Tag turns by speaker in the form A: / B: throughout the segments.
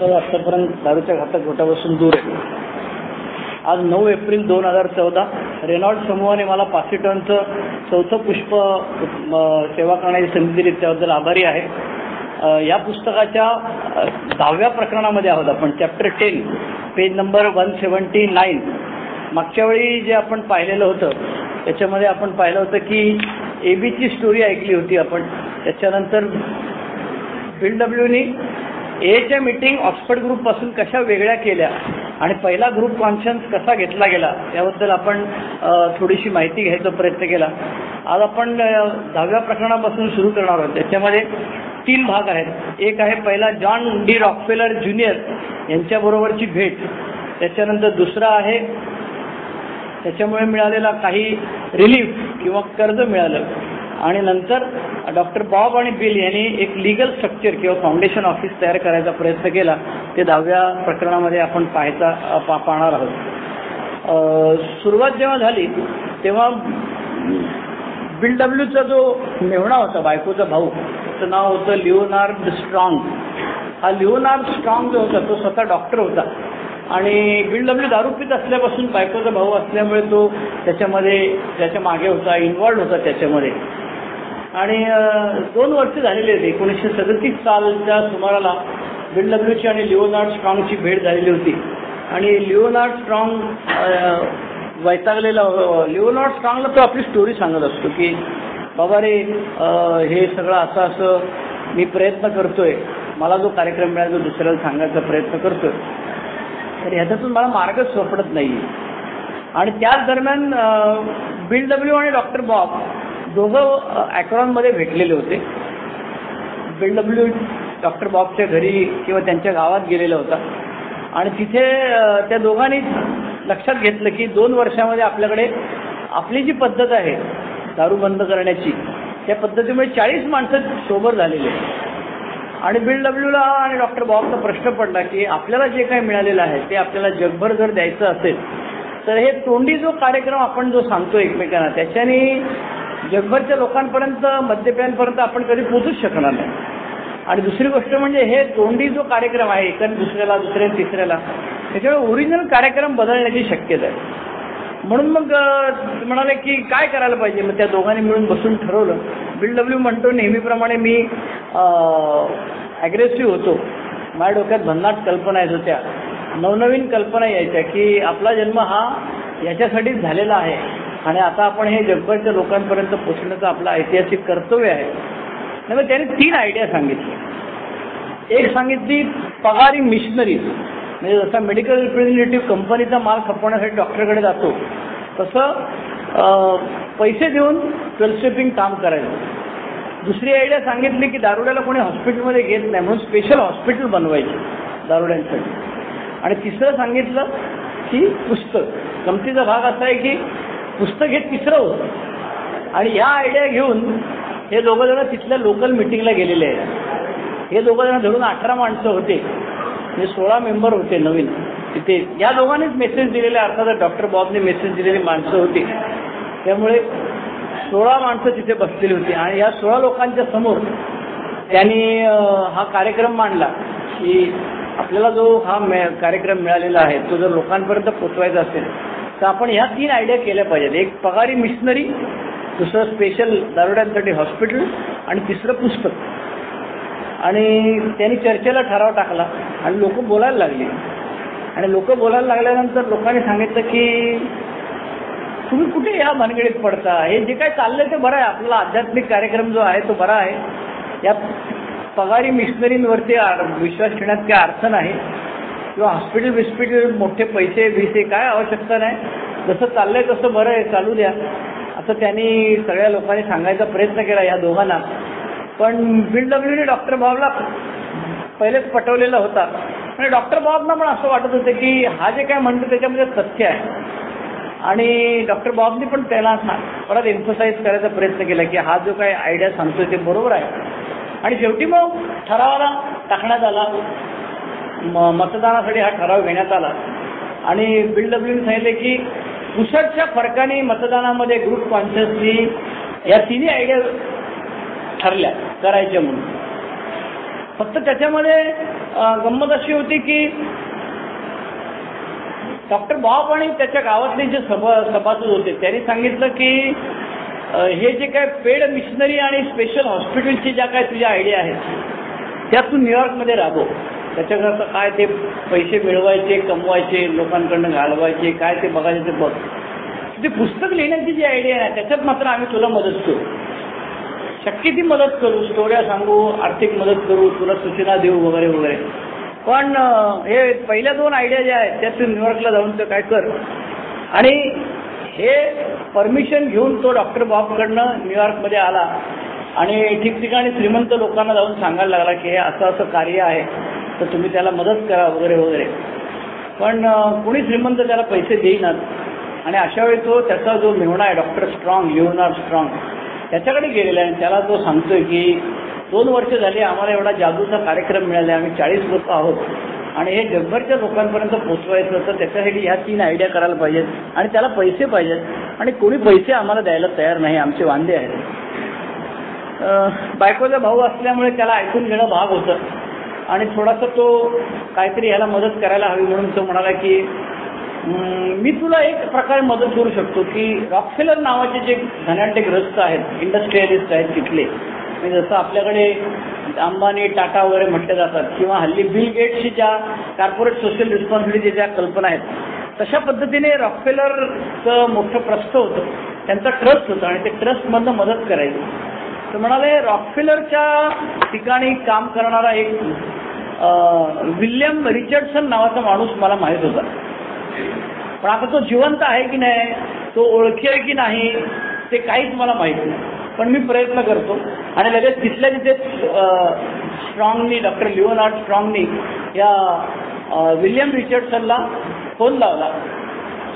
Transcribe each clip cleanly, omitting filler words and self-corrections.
A: आतापर्यंत दारूच्या घातक घोटापासून दूर आहे. आज 9 एप्रिल 2014 रेनॉल्ड समूहाने मला 85 टनचं 4थं पुष्प सेवा करण्याची संधी दिली, त्याबद्दल आभारी आहे. या पुस्तकाच्या 10व्या प्रकरणामध्ये आहोत आपण, चॅप्टर 10, पेज नंबर 179. मागच्या वेळी जे आपण पाहिलेलं होतं त्याच्यामध्ये आपण पाहिलं होतं की एबीची स्टोरी ऐकली होती आपण. त्याच्यानंतर बिल डब्ल्यूनी एच्या मीटिंग ऑक्सफर्ड ग्रुपपासून कशा वेगळ्या केल्या आणि पहिला ग्रुप कॉन्शन्स कसा घेतला गेला याबद्दल आपण थोडीशी माहिती घ्यायचा प्रयत्न केला. आज आपण 10व्या प्रकरणापासून सुरू करणार आहोत. त्याच्यामध्ये 3 भाग आहेत. एक आहे पहिला जॉन डी रॉकफेलर ज्युनियर यांच्याबरोबरची भेट. त्याच्यानंतर दुसरा आहे त्याच्यामुळे मिळालेला काही रिलीफ किंवा कर्ज मिळालं. आणि नंतर डॉक्टर बॉब आणि बिल यांनी एक लीगल स्ट्रक्चर किंवा फाउंडेशन ऑफिस तयार करायचा प्रयत्न केला. ते 10व्या प्रकरणामध्ये आपण पाहणार आहोत. सुरुवात जेव्हा झाली तेव्हा बिल डब्ल्यूचा जो मेहुणा होता, बायकोचा भाऊ, त्याचं नाव होतं लिओनार्ड स्ट्रॉंग. हा लिओनार्ड स्ट्रॉंग जो होता तो स्वतः डॉक्टर होता आणि बिल डब्ल्यू दारू पित असल्यापासून बायकोचा भाऊ असल्यामुळे तो त्याच्या मागे होता, इन्व्हॉल्ड होता त्याच्यामध्ये. आणि 2 वर्ष झालेली होती. 1937 सालच्या सुमाराला बिल डब्ल्यूची आणि लिओनार्ड स्ट्रॉंगची भेट झालेली होती. आणि लिओनार्ड स्ट्रॉंग वैतागलेला, लिओनार्ड स्ट्रॉंगला तो आपली स्टोरी सांगत असतो की बाबा रे, हे सगळं असं मी प्रयत्न करतोय, मला जो कार्यक्रम मिळाला तो दुसऱ्याला सांगायचा प्रयत्न करतोय, तर ह्याच्यातून मला मार्गच सापडत नाही. आणि त्याच दरम्यान बिल डब्ल्यू आणि डॉक्टर बॉब दोघं ॲक्रॉनमध्ये भेटलेले होते. बिल डब्ल्यू डॉक्टर बॉबच्या घरी किंवा त्यांच्या गावात गेलेला होता आणि तिथे त्या दोघांनी लक्षात घेतलं की 2 वर्षामध्ये आपल्याकडे आपली जी पद्धत आहे दारू बंद करण्याची, त्या पद्धतीमुळे 40 माणसं सोबर झालेली आहेत. आणि बिल डब्ल्यूला आणि डॉक्टर बॉबचा प्रश्न पडला की आपल्याला जे काही मिळालेलं आहे ते आपल्याला जगभर जर द्यायचं असेल तर हे तोंडी जो कार्यक्रम आपण जो सांगतो एकमेकांना, त्याच्याने जगभरच्या लोकांपर्यंत, मद्यप्यांपर्यंत आपण कधी पोहोचूच शकणार नाही. आणि दुसरी गोष्ट म्हणजे हे तोंडी जो कार्यक्रम आहे एकाने दुसऱ्याला, दुसऱ्याने तिसऱ्याला, त्याच्यामुळे ओरिजिनल कार्यक्रम बदलण्याची शक्यता आहे. म्हणून मग म्हणाले की काय करायला पाहिजे. मग त्या दोघांनी मिळून बसून ठरवलं. बिल डब्ल्यू म्हणतो नेहमीप्रमाणे मी ॲग्रेसिव्ह होतो, माझ्या डोक्यात भन्नाट कल्पना येत होत्या, नवनवीन कल्पना यायच्या की आपला जन्म हा याच्यासाठीच झालेला आहे आणि आता आपण हे जगभरच्या लोकांपर्यंत पोचण्याचं आपलं ऐतिहासिक कर्तव्य आहे. मग त्याने 3 आयडिया सांगितल्या. एक सांगितली पगारी मिशनरीज, म्हणजे जसा मेडिकल रिप्रेझेंटेटिव्ह कंपनीचा माल खपवण्यासाठी डॉक्टरकडे जातो तसं पैसे देऊन वेलस्टेपिंग काम करायचं. दुसरी आयडिया सांगितली की दारुड्याला कोणी हॉस्पिटलमध्ये घेत नाही म्हणून स्पेशल हॉस्पिटल बनवायचे दारुड्यांसाठी. आणि तिसरं सांगितलं की पुस्तक. गमतीचा भाग असा आहे की पुस्तक हे तिसरं होतं. आणि ह्या आयडिया घेऊन हे दोघं जण तिथल्या लोकल मिटिंगला गेलेले आहेत. हे दोघं जण धरून 18 माणसं होते, म्हणजे 16 मेंबर होते नवीन तिथे. या दोघांनीच मेसेज दिलेले, अर्थात डॉक्टर बॉबने मेसेज दिलेली माणसं होती. त्यामुळे 16 माणसं तिथे बसलेली होती. आणि या 16 लोकांच्या समोर त्यांनी हा कार्यक्रम मांडला की आपल्याला जो हा कार्यक्रम मिळालेला आहे तो जर लोकांपर्यंत पोचवायचा असेल तर आपण ह्या 3 आयडिया केल्या पाहिजेत. एक पगारी मिशनरी, दुसरं स्पेशल दारुड्यांसाठी हॉस्पिटल आणि तिसरं पुस्तक. आणि त्यांनी चर्चेला ठराव टाकला आणि लोक बोलायला लागले. आणि लोक बोलायला लागल्यानंतर लोकांनी सांगितलं की तुम्ही कुठे या भानगडीत पडता, हे जे काय चाललंय ते बरं आहे, आपला आध्यात्मिक कार्यक्रम जो आहे तो बरा आहे, या पगारी मिशनरींवरती विश्वास ठेवण्यात काय अर्थ नाही, किंवा हॉस्पिटल मोठे पैसे काय आवश्यकता नाही, जसं चाललंय तसं बरं आहे, चालू द्या, असं त्यांनी सगळ्या लोकांनी सांगायचा प्रयत्न केला या दोघांना. पण बिल डब्ल्यूने डॉक्टर बॉबला पहिलेच पटवलेला होता. आणि डॉक्टर बॉबना पण असं वाटत होतं की हा जे काय म्हणतो त्याच्यामध्ये तथ्य आहे. आणि डॉक्टर बॉबनी पण त्याला परत एम्फसाईज करायचा प्रयत्न केला की हा जो काही आयडिया सांगतोय ते बरोबर आहे. आणि शेवटी मग ठरावाला टाकण्यात आला, मतदानासाठी हा ठराव घेण्यात आला. आणि बिल डब्ल्यूने सांगितले की पुसटच्या फरकाने मतदानामध्ये ग्रुप कॉन्शियसली या 3 आयडिया ठरल्या करायच्या म्हणून. फक्त त्याच्यामध्ये गंमत अशी होती की डॉक्टर बॉब आणि त्याच्या गावातले जे सभासद होते त्यांनी सांगितलं की हे जे काय पेड मिशनरी आणि स्पेशल हॉस्पिटलची ज्या काय तुझ्या आयडिया आहेत त्या तू न्यूयॉर्कमध्ये राबव. त्याच्याकरता काय ते पैसे मिळवायचे, कमवायचे, लोकांकडनं घालवायचे, काय ते बघायचे ते बघ. ते पुस्तक लिहिण्याची जी आयडिया आहे त्याच्यात मात्र आम्ही तुला मदत करू, शक्य ती मदत करू, स्टोऱ्या सांगू, आर्थिक मदत करू, तुला सूचना देऊ वगैरे वगैरे. पण हे पहिल्या 2 आयडिया ज्या आहेत त्या तू न्यूयॉर्कला जाऊन ते काय कर. आणि हे परमिशन घेऊन तो डॉक्टर बॉबकडनं न्यूयॉर्कमध्ये आला आणि ठिकठिकाणी श्रीमंत लोकांना जाऊन सांगायला लागला की हे असं असं कार्य आहे तर तुम्ही त्याला मदत करा वगैरे वगैरे. पण कोणी श्रीमंत त्याला पैसे देईनात. आणि अशा वेळी तो त्याचा जो मेहुणा आहे डॉक्टर स्ट्रॉंग, लिओनार्ड स्ट्रॉंग, त्याच्याकडे गेलेला आहे आणि त्याला तो सांगतोय की 2 वर्ष झाली आम्हाला एवढा जादूचा कार्यक्रम मिळाला, आम्ही 40 लोक आहोत आणि हे जगभरच्या लोकांपर्यंत पोचवायचं होतं. त्याच्यासाठी ह्या 3 आयडिया करायला पाहिजेत आणि त्याला पैसे पाहिजेत आणि कोणी पैसे आम्हाला द्यायला तयार नाही, आमचे वांदे आहेत. बायकोचा भाऊ असल्यामुळे त्याला ऐकून घेणं भाग होतं आणि थोडासा तो काहीतरी ह्याला मदत करायला हवी म्हणून तो म्हणाला की मी तुला एक प्रकारे मदत करू शकतो की रॉकफेलर नावाचे जे धनाढ्यग्रस्त आहेत, इंडस्ट्रियलिस्ट आहेत तिथले, म्हणजे जसं आपल्याकडे अंबानी, टाटा वगैरे म्हटले जातात किंवा हल्ली बिल गेट्सची ज्या कॉर्पोरेट सोशल रिस्पॉन्सिबिलिटी ज्या कल्पना आहेत, तशा पद्धतीने रॉकफेलरचं मोठं प्रस्थ होतं, त्यांचा ट्रस्ट होता आणि ते ट्रस्टमधनं मदत करायची. तर म्हणाले रॉकफेलरच्या ठिकाणी काम करणारा एक विल्यम रिचर्डसन नावाचा माणूस मला माहीत होता. पण आता तो जिवंत आहे की नाही, तो ओळखी आहे की नाही, ते काहीच मला माहीत नाही. पण मी प्रयत्न करतो आणि लगेच तिथल्या तिथे स्ट्रॉंगनी, डॉक्टर लिओनार्ड स्ट्रॉंगनी या विल्यम रिचर्डसनला फोन लावला.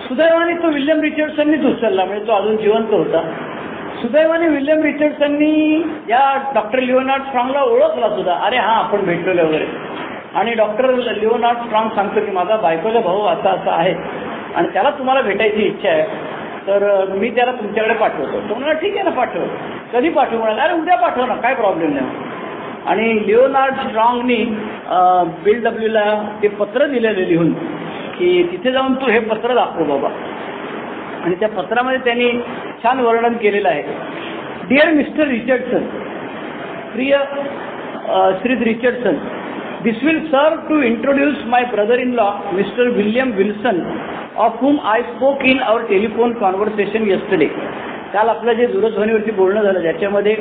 A: सुदैवाने तो विल्यम रिचर्डसननीच उचलला, म्हणजे तो अजून जिवंत होता. सुदैवाने विल्यम रिचर्डसननी या डॉक्टर लिओनार्ड स्ट्रॉंगला ओळखला सुद्धा. अरे हां, आपण भेटलेलो वगैरे. आणि डॉक्टर लिओनार्ड स्ट्रॉंग सांगतो की माझा बायकोचा भाऊ असा असा आहे आणि त्याला तुम्हाला भेटायची इच्छा आहे, तर मी त्याला तुमच्याकडे पाठवतो. तो म्हणाला ठीक आहे ना, पाठव. कधी पाठवू म्हणाला. अरे उद्या पाठव ना, काय प्रॉब्लेम नाही. आणि लिओनार्ड स्ट्रॉंगनी बिल डब्ल्यूला ते पत्र दिलेलं लिहून की तिथे जाऊन तू हे पत्र दाखव बाबा. आणि त्या पत्रामध्ये त्यांनी छान वर्णन केलेलं आहे. डिअर मिस्टर रिचर्डसन, प्रिय Shri Richardson, this will serve to introduce my brother-in-law, Mr. William Wilson, of whom I spoke in our telephone conversation yesterday. काल आपलं जे दूरध्वनीवरती बोलणं झालं ज्याच्यामध्ये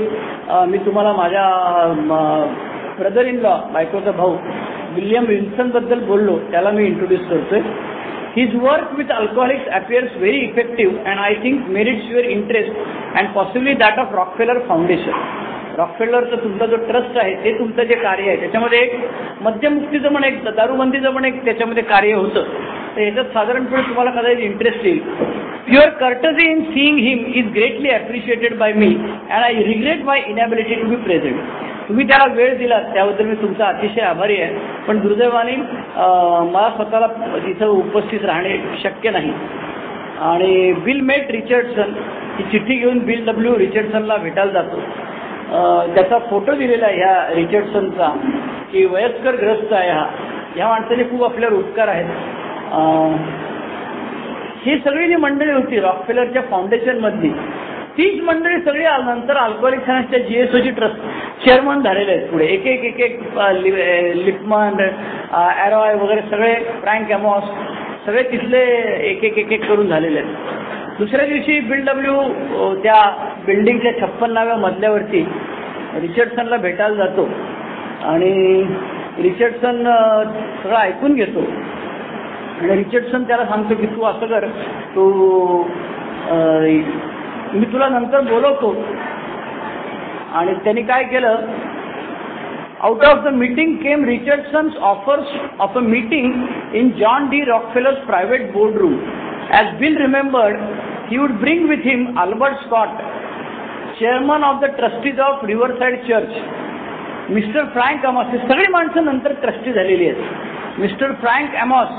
A: मी तुम्हाला माझ्या ब्रदर इन लॉ, बायकोचा भाऊ विल्यम विल्सनबद्दल बोललो, त्याला मी इंट्रोड्यूस करतोय. His work with alcoholics appears very effective and I think merits your interest and possibly that of Rockefeller Foundation. रॉकफेलरचं तुमचा जो ट्रस्ट आहे ते तुमचं जे कार्य आहे त्याच्यामध्ये एक मद्यमुक्तीचं पण एक, दारूबंदीचं पण एक त्याच्यामध्ये कार्य होतं. तर याच्यात साधारणपणे तुम्हाला कदाचित इंटरेस्ट येईल. Your courtesy in seeing him is greatly appreciated by me and I regret my inability to be present. तुम्ही त्याला वेळ दिलात त्याबद्दल मी तुमचा अतिशय आभारी आहे, पण दुर्दैवाने मला स्वतःला तिथं उपस्थित राहणे शक्य नाही. आणि बिल मेट रिचर्डसन ही चिठ्ठी घेऊन बिल डब्ल्यू रिचर्डसनला भेटायला जातो. त्याचा फोटो दिलेला आहे ह्या रिचर्डसनचा की वयस्कर ग्रस्त आहे हा, ह्या माणसाने खूप आपल्यावर उपकार आहेत. ही सगळी जी मंडळी होती रॉकफेलरच्या फाउंडेशनमधली, तीच मंडळी सगळी नंतर अल्कोहोलिक्स अँड GSOची ट्रस्ट चेअरमन झालेले आहेत. पुढे एक एक एक एक लिपमन, ॲरॉय वगैरे सगळे, फ्रँक ॲमॉस सगळे तिथले एक एक एक एक करून झालेले आहेत. दुसऱ्या दिवशी बिल डब्ल्यू त्या बिल्डिंगच्या 56व्या मजल्यावरती रिचर्डसनला भेटायला जातो आणि रिचर्डसन सगळं ऐकून घेतो. आणि रिचर्डसन त्याला सांगतो की तू असं कर, तू मी तुला नंतर बोलवतो. आणि त्यांनी काय केलं, out of the meeting came Richardson's offers of a meeting in John D Rockefeller's private board room. As Bill remembered, he would bring with him Albert Scott, chairman of the trustees of Riverside Church, Mr. Frank Amos. ही सगळी माणसं नंतर trustee झालेली आहेत. Mister Frank Amos,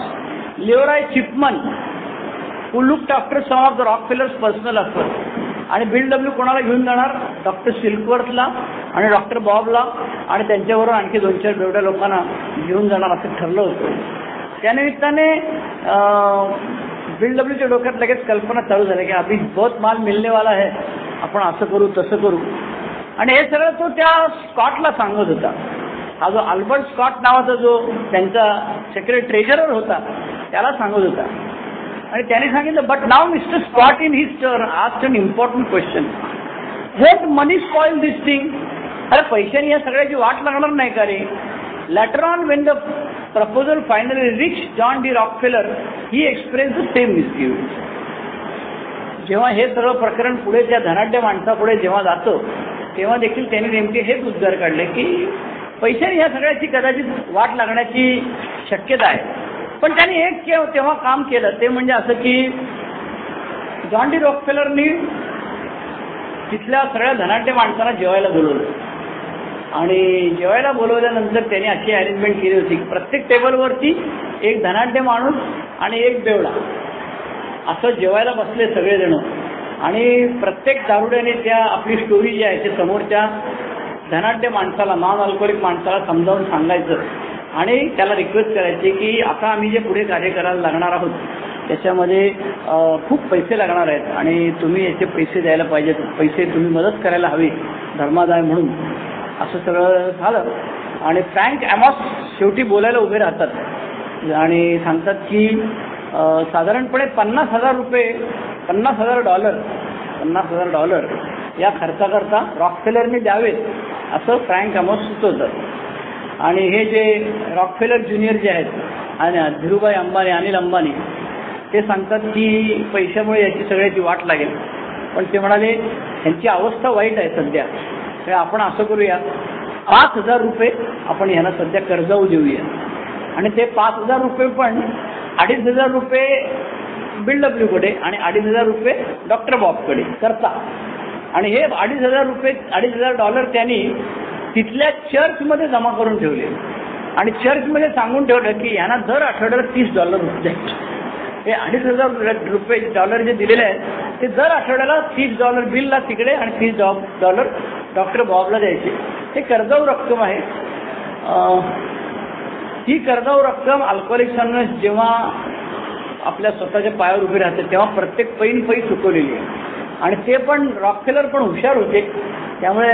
A: Leroy Chipman, who looked after some of the Rockefellers' personal affairs. आणि bill W कोणाला घेऊन जाणार, डॉक्टर सिल्कवर्थला आणि डॉक्टर बॉबला आणि त्यांच्याबरोबर आणखी 2-4 बेवड्या लोकांना घेऊन जाणार असं ठरलं होतं. त्यानिमित्ताने बिल डब्ल्यूच्या डोक्यात लगेच कल्पना चालू झाल्या की अभी बहुत माल मिळणेवाला आहे, आपण असं करू तसं करू. आणि हे सगळं तो त्या स्कॉटला सांगत होता. हा जो अल्बर्ट स्कॉट नावाचा जो त्यांचा सेक्रेटरी ट्रेजरर होता त्याला सांगत होता. आणि त्याने सांगितलं, बट नाव mister Scott in his turn asked an important question, what money spoil this thing. अरे पैशाने या सगळ्याची वाट लागणार नाही का रे. Later on when the proposal finally reached John D Rockefeller he expressed the same misgiving. जेव्हा हे सगळं प्रकरण पुढे त्या धनाढ्य माणसापुढे जेव्हा जातं तेव्हा देखील त्यांनी नेमके हेच उद्गार काढले की पैशाने ह्या सगळ्याची कदाचित वाट लागण्याची शक्यता आहे. पण त्यांनी एक तेव्हा काम केलं ते म्हणजे असं की जॉन डी रॉकफेलरनी तिथल्या सगळ्या धनाढ्य माणसांना जेवायला बोलवलं. आणि जेवायला बोलवल्यानंतर त्यांनी अशी अरेंजमेंट केली होती की प्रत्येक टेबलवरती एक धनाढ्य माणूस आणि एक बेवडा असं जेवायला बसले सगळेजण. आणि प्रत्येक दारुड्याने त्या आपली स्टोरी जी आहे ते समोरच्या धनाढ्य माणसाला, नॉन अल्कोहोलिक माणसाला समजावून सांगायचं आणि त्याला रिक्वेस्ट करायची की आता आम्ही जे पुढे कार्य करायला लागणार आहोत त्याच्यामध्ये खूप पैसे लागणार आहेत आणि तुम्ही याचे पैसे द्यायला पाहिजेत, पैसे तुम्ही मदत करायला हवी धर्मादाय म्हणून. असं सगळं झालं. आणि फ्रँक ॲमॉस शेवटी बोलायला उभे राहतात आणि सांगतात की साधारणपणे $50,000 या खर्चाकरता रॉकफेलरने द्यावेत असं फ्रँक ॲमॉस सुचवतात. आणि हे जे रॉकफेलर ज्युनियर जे आहेत आणि धीरूभाई अंबानी, अनिल अंबानी, ते सांगतात की पैशामुळे याची सगळ्याची वाट लागेल. पण ते म्हणाले ह्यांची अवस्था वाईट आहे सध्या, तर आपण असं करूया ₹5,000 आपण ह्यांना सध्या कर्जाऊ देऊया. आणि ते ₹5,000 पण ₹2,500 बिल डब्ल्यूकडे आणि ₹2,500 डॉक्टर बॉबकडे करता. आणि हे $2,500 त्यांनी तिथल्या चर्चमध्ये जमा करून ठेवले आणि चर्चमध्ये सांगून ठेवलं की यांना दर आठवड्याला $30 द्यायचे. हे $2,500 जे दिलेले आहेत ते दर आठवड्याला $30 बिलला तिकडे आणि $30 डॉक्टर बॉबला द्यायचे. हे कर्जाऊ रक्कम आहे. ही कर्जाऊ रक्कम अल्कोहोलिक्स अनोनिमस जेव्हा आपल्या स्वतःच्या पायावर उभी राहते तेव्हा प्रत्येक पैन चुकवलेली आहे. आणि ते पण रॉकफेलर पण हुशार होते, त्यामुळे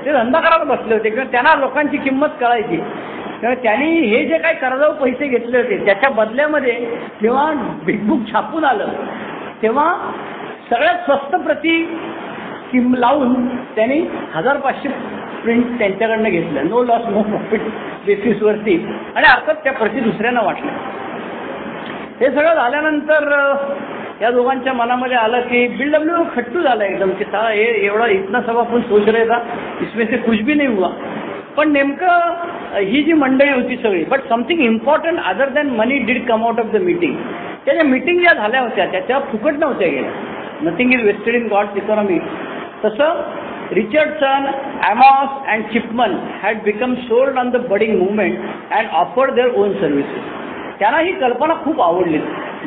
A: ते धंदा करायला बसले होते किंवा त्यांना लोकांची किंमत कळायची. त्यामुळे त्यांनी हे जे काही कर्जाऊ पैसे घेतले होते त्याच्या बदल्यामध्ये जेव्हा बिगबुक छापून आलं तेव्हा सगळ्यात स्वस्त प्रती लावून त्यांनी 1,500 प्रिंट त्यांच्याकडनं घेतलं, नो लॉस नो प्रॉफिट बेसिसवरती. आणि अर्थात त्या प्रती दुसऱ्यांना वाटल्या. हे सगळं झाल्यानंतर या दोघांच्या मनामध्ये आलं की बिल डब्ल्यू खट्टू झाला एकदम की हे एवढा इतना सब आपण सोच रहे था इसमें से कुछ भी नहीं हुआ. पण नेमकं ही जी मंडळी होती सगळी, but something important other than money did come out of the meeting. त्या ज्या मीटिंग ज्या झाल्या होत्या त्याच्या फुकट नव्हत्या गेल्या. Nothing is wasted in God's economy. तसं Richardson, Amos and Chipman had become sold on the budding movement and offered their own services. त्यांना ही कल्पना खूप आवडली.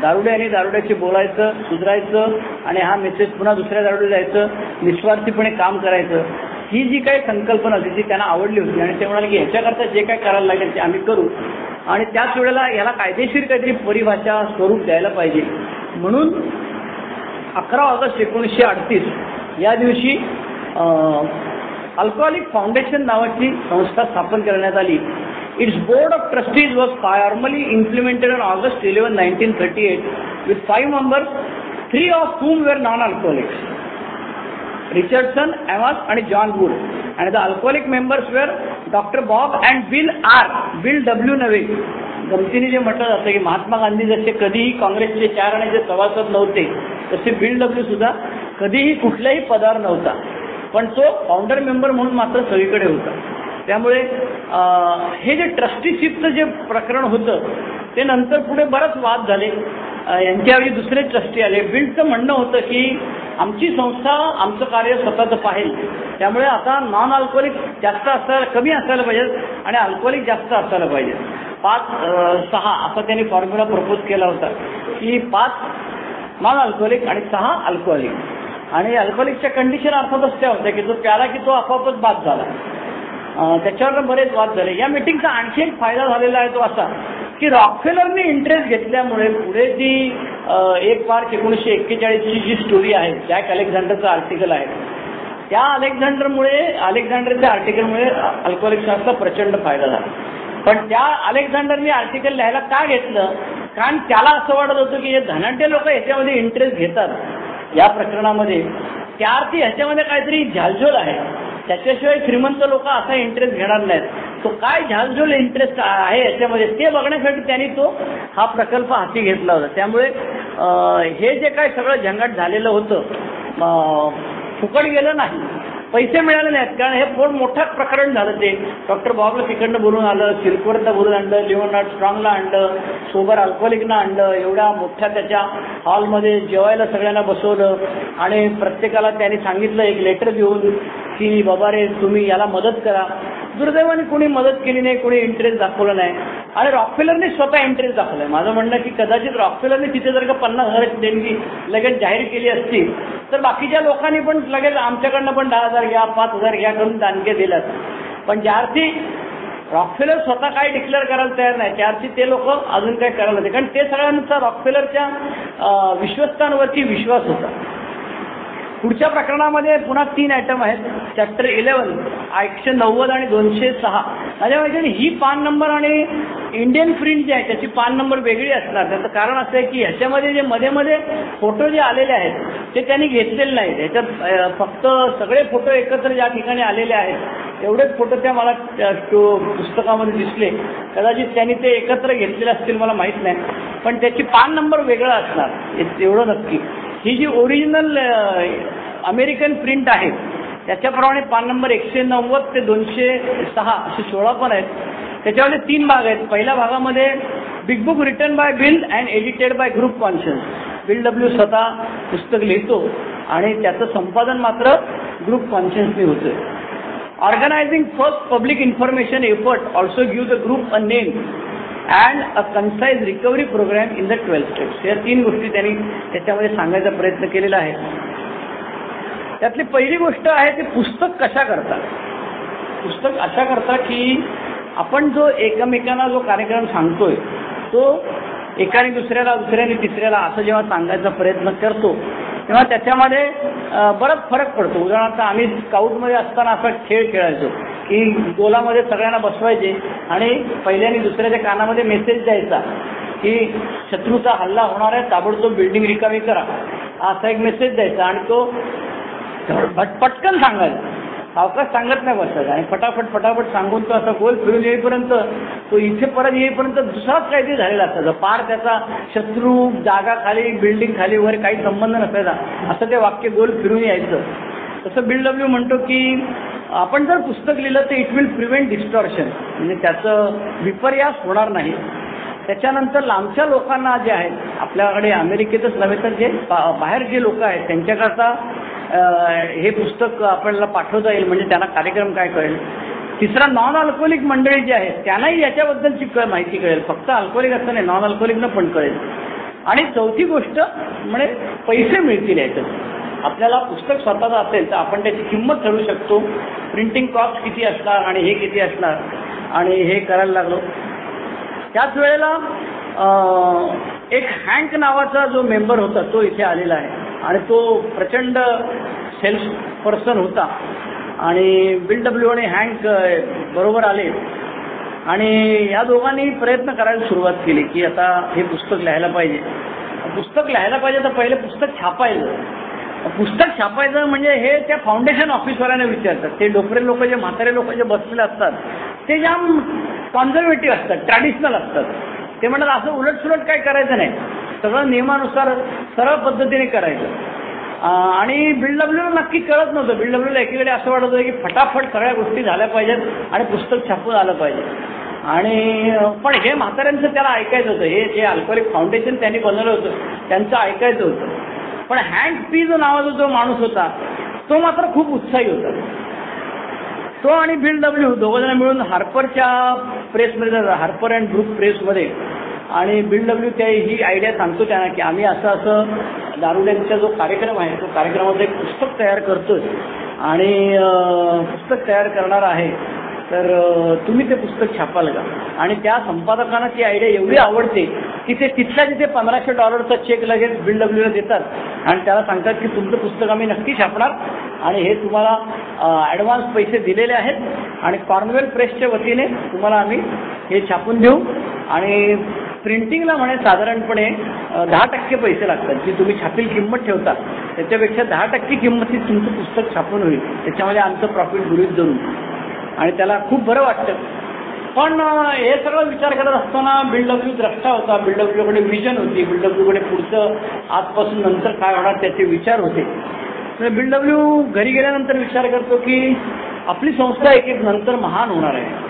A: दारुड्याने दारुड्याशी बोलायचं, सुधारायचं आणि हा मेसेज पुन्हा दुसऱ्या दारुड्याला जायचं, निस्वार्थीपणे काम करायचं, ही जी काही संकल्पना होती ती त्यांना आवडली होती. आणि ते म्हणाले की ह्याच्याकरता जे काय करायला लागेल ते आम्ही करू आणि त्याच वेळेला याला कायदेशीर काहीतरी परिभाषा स्वरूप द्यायला पाहिजे. म्हणून 11 ऑगस्ट 1938 या दिवशी अल्कोहोलिक फाउंडेशन नावाची संस्था स्थापन करण्यात आली. Its board of trustees was formally implemented on August 11, 1938 with 5 members, 3 of whom were non-alcoholics, Richardson, Amos and John Wood. And the alcoholic members were Dr. Bob and Bill W. नव्हे. गमतीने जे म्हटलं जातं की महात्मा गांधी जसे कधीही काँग्रेसचे 4 आण्याचे सभासद नव्हते तसे बिल डब्ल्यू सुद्धा कधीही कुठल्याही पदावर नव्हता, पण तो फाउंडर मेंबर म्हणून मात्र सगळीकडे होता. त्यामुळे हे जे ट्रस्टीशिपचं जे प्रकरण होतं ते नंतर पुढे बराच वाद झाले. यांच्यावेळी दुसरे ट्रस्टी आले. बिलचं म्हणणं होतं की आमची संस्था आमचं कार्य स्वतःचं पाहिजे, त्यामुळे आता नॉन अल्कोहोलिक जास्त असायला, कमी असायला पाहिजे आणि अल्कोहोलिक जास्त असायला पाहिजे. 5-6 असा त्यांनी फॉर्म्युला प्रपोज केला होता की 5 नॉन अल्कोहोलिक आणि 6 अल्कोहोलिक. आणि अल्कोहोलिकच्या कंडिशन अर्थातच त्या होत्या की तो प्याला की तो आपोआपच बाद झाला. त्याच्यावर बरेच वाद झाले. या मिटिंगचा आणखी एक फायदा झालेला आहे तो असा की रॉकफेलरने इंटरेस्ट घेतल्यामुळे पुढे ती 1 मार्च 1941 जी स्टोरी आहे, जॅक अलेक्झांडरचं आर्टिकल आहे, त्या अलेक्झांडरच्या आर्टिकलमुळे अल्कोहोलिक्सचा प्रचंड फायदा झाला. पण त्या अलेक्झांडरने आर्टिकल लिहायला का घेतलं? कारण त्याला असं वाटत होतं की हे धनाढ्य लोक ह्याच्यामध्ये इंटरेस्ट घेतात या प्रकरणामध्ये, त्या अर्थी ह्याच्यामध्ये काहीतरी झालझोल आहे, त्याच्याशिवाय श्रीमंत लोक असा इंटरेस्ट घेणार नाहीत. तो काय झालझोल इंटरेस्ट आहे याच्यामध्ये ते बघण्यासाठी त्यांनी तो हा प्रकल्प हाती घेतला होता. त्यामुळे हे जे काय सगळं झंगाट झालेलं होतं फुकट गेलं नाही, पैसे मिळाले नाहीत. कारण हे फोड मोठं प्रकरण झालं. ते डॉक्टर बॉबला तिकडनं बोलून आलं, सिल्कवरला बोलून आणलं, लिओनार्ड स्ट्रॉंगला आणलं, सोबर अल्कोहोलिकना आणलं, एवढ्या मोठ्या त्याच्या हॉलमध्ये जेवायला सगळ्यांना बसवलं आणि प्रत्येकाला त्यांनी सांगितलं एक लेटर देऊन की बाबा रे तुम्ही याला मदत करा. दुर्दैवाने कोणी मदत केली नाही, कोणी इंटरेस्ट दाखवलं नाही. आणि रॉकफेलरने स्वतः इंटरेस्ट दाखवलाय. माझं म्हणणं की कदाचित रॉकफेलरने तिथे जर का 50,000 देणगी लगेच जाहीर केली असती तर बाकीच्या लोकांनी पण लगेच आमच्याकडनं पण 10,000 घ्या, 5,000 घ्या करून दानके दिल्यात. पण ज्या अर्थी रॉकफेलर स्वतः काय डिक्लेअर करायला तयार नाही, त्या अर्थी ते लोक अजून काय करायला नाही. कारण ते सगळ्यांचा रॉकफेलरच्या विश्वस्तांवरती विश्वास होता. पुढच्या प्रकरणामध्ये पुन्हा 3 आयटम आहेत. चॅप्टर 11 190 आणि 206. माझ्या माहितीने ही पान नंबर आणि इंडियन प्रिंट जे आहे त्याची पान नंबर वेगळी असणार. त्याचं कारण असं आहे की ह्याच्यामध्ये जे मध्ये मध्ये फोटो जे आलेले आहेत ते त्यांनी घेतलेले नाहीत. ह्याच्यात फक्त सगळे फोटो एकत्र ज्या ठिकाणी आलेले आहेत एवढेच फोटो त्या मला पुस्तकामध्ये दिसले. कदाचित त्यांनी ते एकत्र घेतलेले असतील, मला माहीत नाही. पण त्याची पान नंबर वेगळा असणार एवढं नक्की. ही जी ओरिजिनल अमेरिकन प्रिंट आहे त्याच्याप्रमाणे पान नंबर 190 ते 206 असे 16 पण आहेत. त्याच्यामध्ये 3 भाग आहेत. पहिल्या भागामध्ये big book written by bill and edited by group conscience. Bill W स्वतः पुस्तक लिहितो आणि त्याचं संपादन मात्र ग्रुप कॉन्शियन्सनी होतं. Organising first public information effort also give the group a name and a concise recovery programme in the 12 steps. या 3 गोष्टी त्यांनी त्याच्यामध्ये सांगायचा प्रयत्न केलेला आहे. त्यातली पहिली गोष्ट आहे ते पुस्तक कशा करतात. पुस्तक अशा करतात की आपण जो एकमेकांना जो कार्यक्रम सांगतोय तो एकाने दुसऱ्याला, दुसऱ्याने तिसऱ्याला असं जेव्हा सांगायचा प्रयत्न करतो तेव्हा त्याच्यामध्ये बराच फरक पडतो. उदाहरणार्थ आम्ही स्काउटमध्ये असताना असा खेळ खेळायचो की गोलामध्ये सगळ्यांना बसवायचे आणि पहिल्याने दुसऱ्याच्या कानामध्ये मेसेज द्यायचा की शत्रूचा हल्ला होणार आहे, ताबडतोब बिल्डिंग रिकामी करा, असा एक मेसेज द्यायचा. आणि तो पटकन सांगायचा, सावकाश सांगत नाही बसायचा. आणि फटाफट सांगून तो असा गोल फिरून येईपर्यंत, तो इथे परत येईपर्यंत दुसराच काहीतरी झालेला असायचा. पार त्याचा शत्रू, जागा खाली, बिल्डिंग खाली वगैरे काही संबंध नसायचा. असं ते वाक्य गोल फिरून यायचं. तसं बिल डब्ल्यू म्हणतो की आपण जर पुस्तक लिहिलं तर इट विल प्रिव्हेंट डिस्टॉर्शन, म्हणजे त्याचं विपर्यास होणार नाही. त्याच्यानंतर लांबच्या लोकांना जे आहेत, आपल्याकडे अमेरिकेतच नव्हे तर जे बाहेर जे लोक आहेत त्यांच्याकरता हे पुस्तक आपल्याला पाठवता येईल, म्हणजे त्यांना कार्यक्रम काय कळेल. तिसरा नॉन अल्कोहोलिक मंडळी जी आहेत त्यांनाही याच्याबद्दलची माहिती कळेल. फक्त अल्कोहोलिक असं नाही, नॉन अल्कोहोलिकनं पण कळेल. आणि चौथी गोष्ट म्हणजे पैसे मिळतील याच्यात. आपल्याला पुस्तक स्वतःचं असेल तर आपण त्याची किंमत ठरवू शकतो. प्रिंटिंग कॉस्ट किती असणार आणि हे किती असणार, आणि हे करायला लागलो. त्याच वेळेला एक हँक नावाचा जो मेंबर होता तो इथे आलेला आहे आणि तो प्रचंड सेल्स पर्सन होता. आणि बिल डब्ल्यू आणि हँक बरोबर आले आणि या दोघांनी प्रयत्न करायला सुरुवात केली की आता हे पुस्तक लिहायला पाहिजे. पुस्तक लिहायला पाहिजे तर पहिले पुस्तक छापायचं. पुस्तक छापायचं म्हणजे हे त्या फाउंडेशन ऑफिसवाल्यांना विचारतात. ते डोकरे लोक, जे म्हातारे लोक जे बसलेले असतात ते जाम कॉन्झर्वेटिव्ह असतात, ट्रॅडिशनल असतात. ते म्हणतात असं उलटसुलट काही करायचं नाही, सगळं नियमानुसार सरळ पद्धतीने करायचं. आणि बिल डब्ल्यूला नक्की कळत नव्हतं. बिल डब्ल्यूला एकीकडे असं वाटत होतं की फटाफट सगळ्या गोष्टी झाल्या पाहिजेत आणि पुस्तक छापून आलं पाहिजे. आणि पण हे म्हाताऱ्यांचं त्याला ऐकायचं होतं. हे जे अल्कोहोलिक फाउंडेशन त्यांनी बनवलं होतं त्यांचं ऐकायचं होतं. पण हँक पी जो नावाचा जो माणूस होता तो मात्र खूप उत्साही होता. तो आणि बिल डब्ल्यू दोघंजण मिळून हार्परच्या प्रेसमध्ये, हार्पर अँड ब्रूक प्रेसमध्ये, आणि बिल डब्ल्यू त्या ही आयडिया सांगतो त्यांना की आम्ही असं दारुड्यांचा जो कार्यक्रम आहे तो कार्यक्रमाचं एक पुस्तक तयार करतोय आणि पुस्तक तयार करणार आहे. तर तुम्ही ते पुस्तक छापाल का? आणि त्या संपादकांना ती आयडिया एवढी आवडते की ते तिथल्या तिथे $1500 चेक लगेच BW देतात आणि त्याला सांगतात की तुमचं पुस्तक आम्ही नक्की छापणार आणि हे तुम्हाला ॲडव्हान्स पैसे दिलेले आहेत आणि कॉर्नवेल प्रेसच्या वतीने तुम्हाला आम्ही हे छापून देऊ आणि प्रिंटिंगला म्हणे साधारणपणे 10% पैसे लागतात. जी तुम्ही छापील किंमत ठेवता त्याच्यापेक्षा 10% किंमतीत तुमचं पुस्तक छापून होईल, त्याच्यामध्ये आमचं प्रॉफिट गृहीत धरून. आणि त्याला खूप बरं वाटतं. पण हे सगळं विचार करत असताना BW द्रष्टा होता, BWकडे विजन होती, BWकडे पुढचं आजपासून नंतर काय होणार त्याचे विचार होते. BW घरी गेल्यानंतर विचार करतो की आपली संस्था एक एक नंतर महान होणार आहे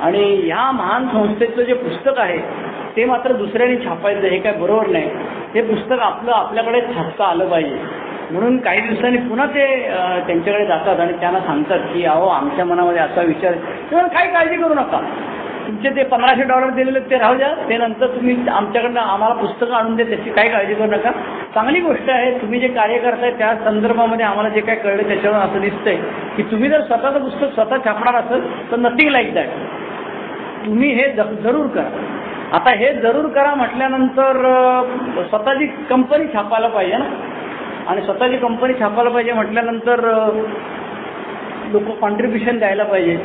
A: आणि ह्या महान संस्थेचं जे पुस्तक आहे ते मात्र दुसऱ्याने छापायचं हे काय बरोबर नाही. हे पुस्तक आपल्याकडे छापता आलं पाहिजे. म्हणून काही दिवसांनी पुन्हा ते त्यांच्याकडे जातात आणि त्यांना सांगतात की अहो आमच्या मनामध्ये असा विचार, किंवा काही काळजी करू नका, तुमचे ते $1500 दिलेले ते राहू द्या, ते नंतर तुम्ही आमच्याकडनं आम्हाला पुस्तकं आणून द्या, त्याची काही काळजी करू नका. चांगली गोष्ट आहे, तुम्ही जे कार्य करताय त्या संदर्भामध्ये आम्हाला जे काय कळलं त्याच्यावर असं दिसतंय की तुम्ही जर स्वतःचं पुस्तक स्वतः छापणार असेल तर नथिंग लाईक दॅट, तुम्ही हे जरूर करा. आता हे जरूर करा म्हटल्यानंतर स्वतःची कंपनी छापायला पाहिजे ना, आणि स्वतःची कंपनी छापायला पाहिजे म्हटल्यानंतर लोक कॉन्ट्रीब्युशन द्यायला पाहिजे.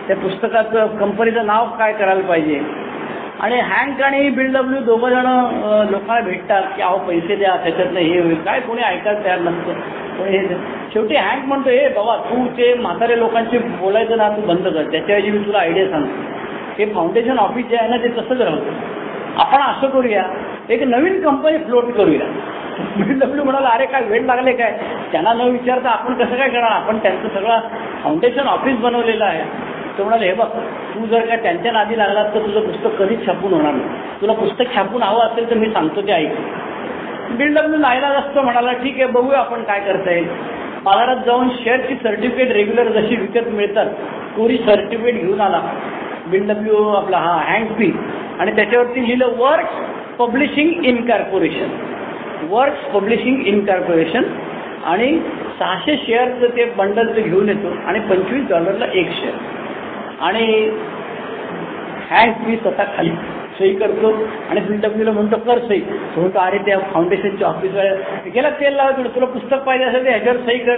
A: त्या पुस्तकाचं कंपनीचं नाव काय करायला पाहिजे. आणि हँक आणि BW दोघं जण लोकांना भेटतात की अहो पैसे द्या, त्याच्यातनं हे होईल, काय कोणी ऐकायला तयार नसतं. कोणी हे शेवटी हँक म्हणतो हे बाबा तू ते म्हातारे लोकांशी बोलायचं ना तू बंद कर, त्याच्याऐवजी मी तुला आयडिया सांगतो. हे फाउंडेशन ऑफिस जे आहे ना ते तसंच राहतं. आपण असं करूया, एक नवीन कंपनी फ्लोट करूया. BW म्हणाला अरे काय वेळ लागले काय, त्यांना न विचारता आपण कसं काय करणार, आपण त्यांचं सगळं फाउंडेशन ऑफिस बनवलेलं आहे. तो म्हणाले हे बघ तू जर काय त्यांच्या नादी लागलास तर तुझं पुस्तक कधीच छापून होणार नाही, तुला पुस्तक छापून हवं असेल तर मी सांगतो ते ऐक. BW नाईलाज असतो, म्हणाला ठीक आहे बघूया आपण काय करता येईल. बाजारात जाऊन शेअरची सर्टिफिकेट रेग्युलर जशी विकत मिळतात कोरी सर्टिफिकेट घेऊन आला BW आपला हँक पी, आणि त्याच्यावरती लिहिलं works publishing incorporation, works publishing incorporation, आणि 600 शेअरचं ते बंडलचं घेऊन येतो आणि $25 एक शेअर. आणि हँक पी स्वतः खाली सही करतो आणि BWला म्हणतो कर सही. तो म्हणतो अरे त्या फाउंडेशनच्या ऑफिसवाल्या गेला तेल लावायचं, तुला पुस्तक पाहिजे असेल तर ह्याच्यावर सही कर.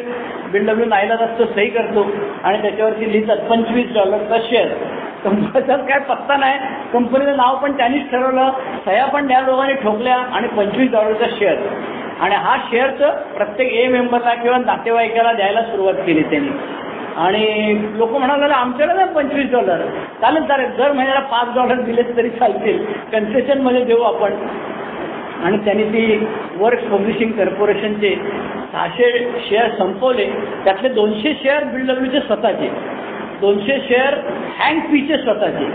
A: BW नाईलाज असतो, सही करतो आणि त्याच्यावरती लिहितात $25 शेअर. कंपनीचा काय पत्ता नाही, कंपनीचं नाव पण त्यांनीच ठरवलं, सह्या पण त्या दोघांनी ठोकल्या आणि $25 शेअर. आणि हा शेअरचं प्रत्येक मेंबरला किंवा नातेवाईकाला द्यायला सुरुवात केली त्यांनी. आणि लोक म्हणाले आमच्याकडे ना $25 चालेल दर महिन्याला $5 दिलेच तरी चालतील, कन्सेशनमध्ये देऊ आपण. आणि त्यांनी ती वर्क्स पब्लिशिंग कॉर्पोरेशनचे 600 शेअर संपवले. त्यातले 200 शेअर BWचे स्वतःचे, 200 शेअर हँक पीचे स्वतःचे,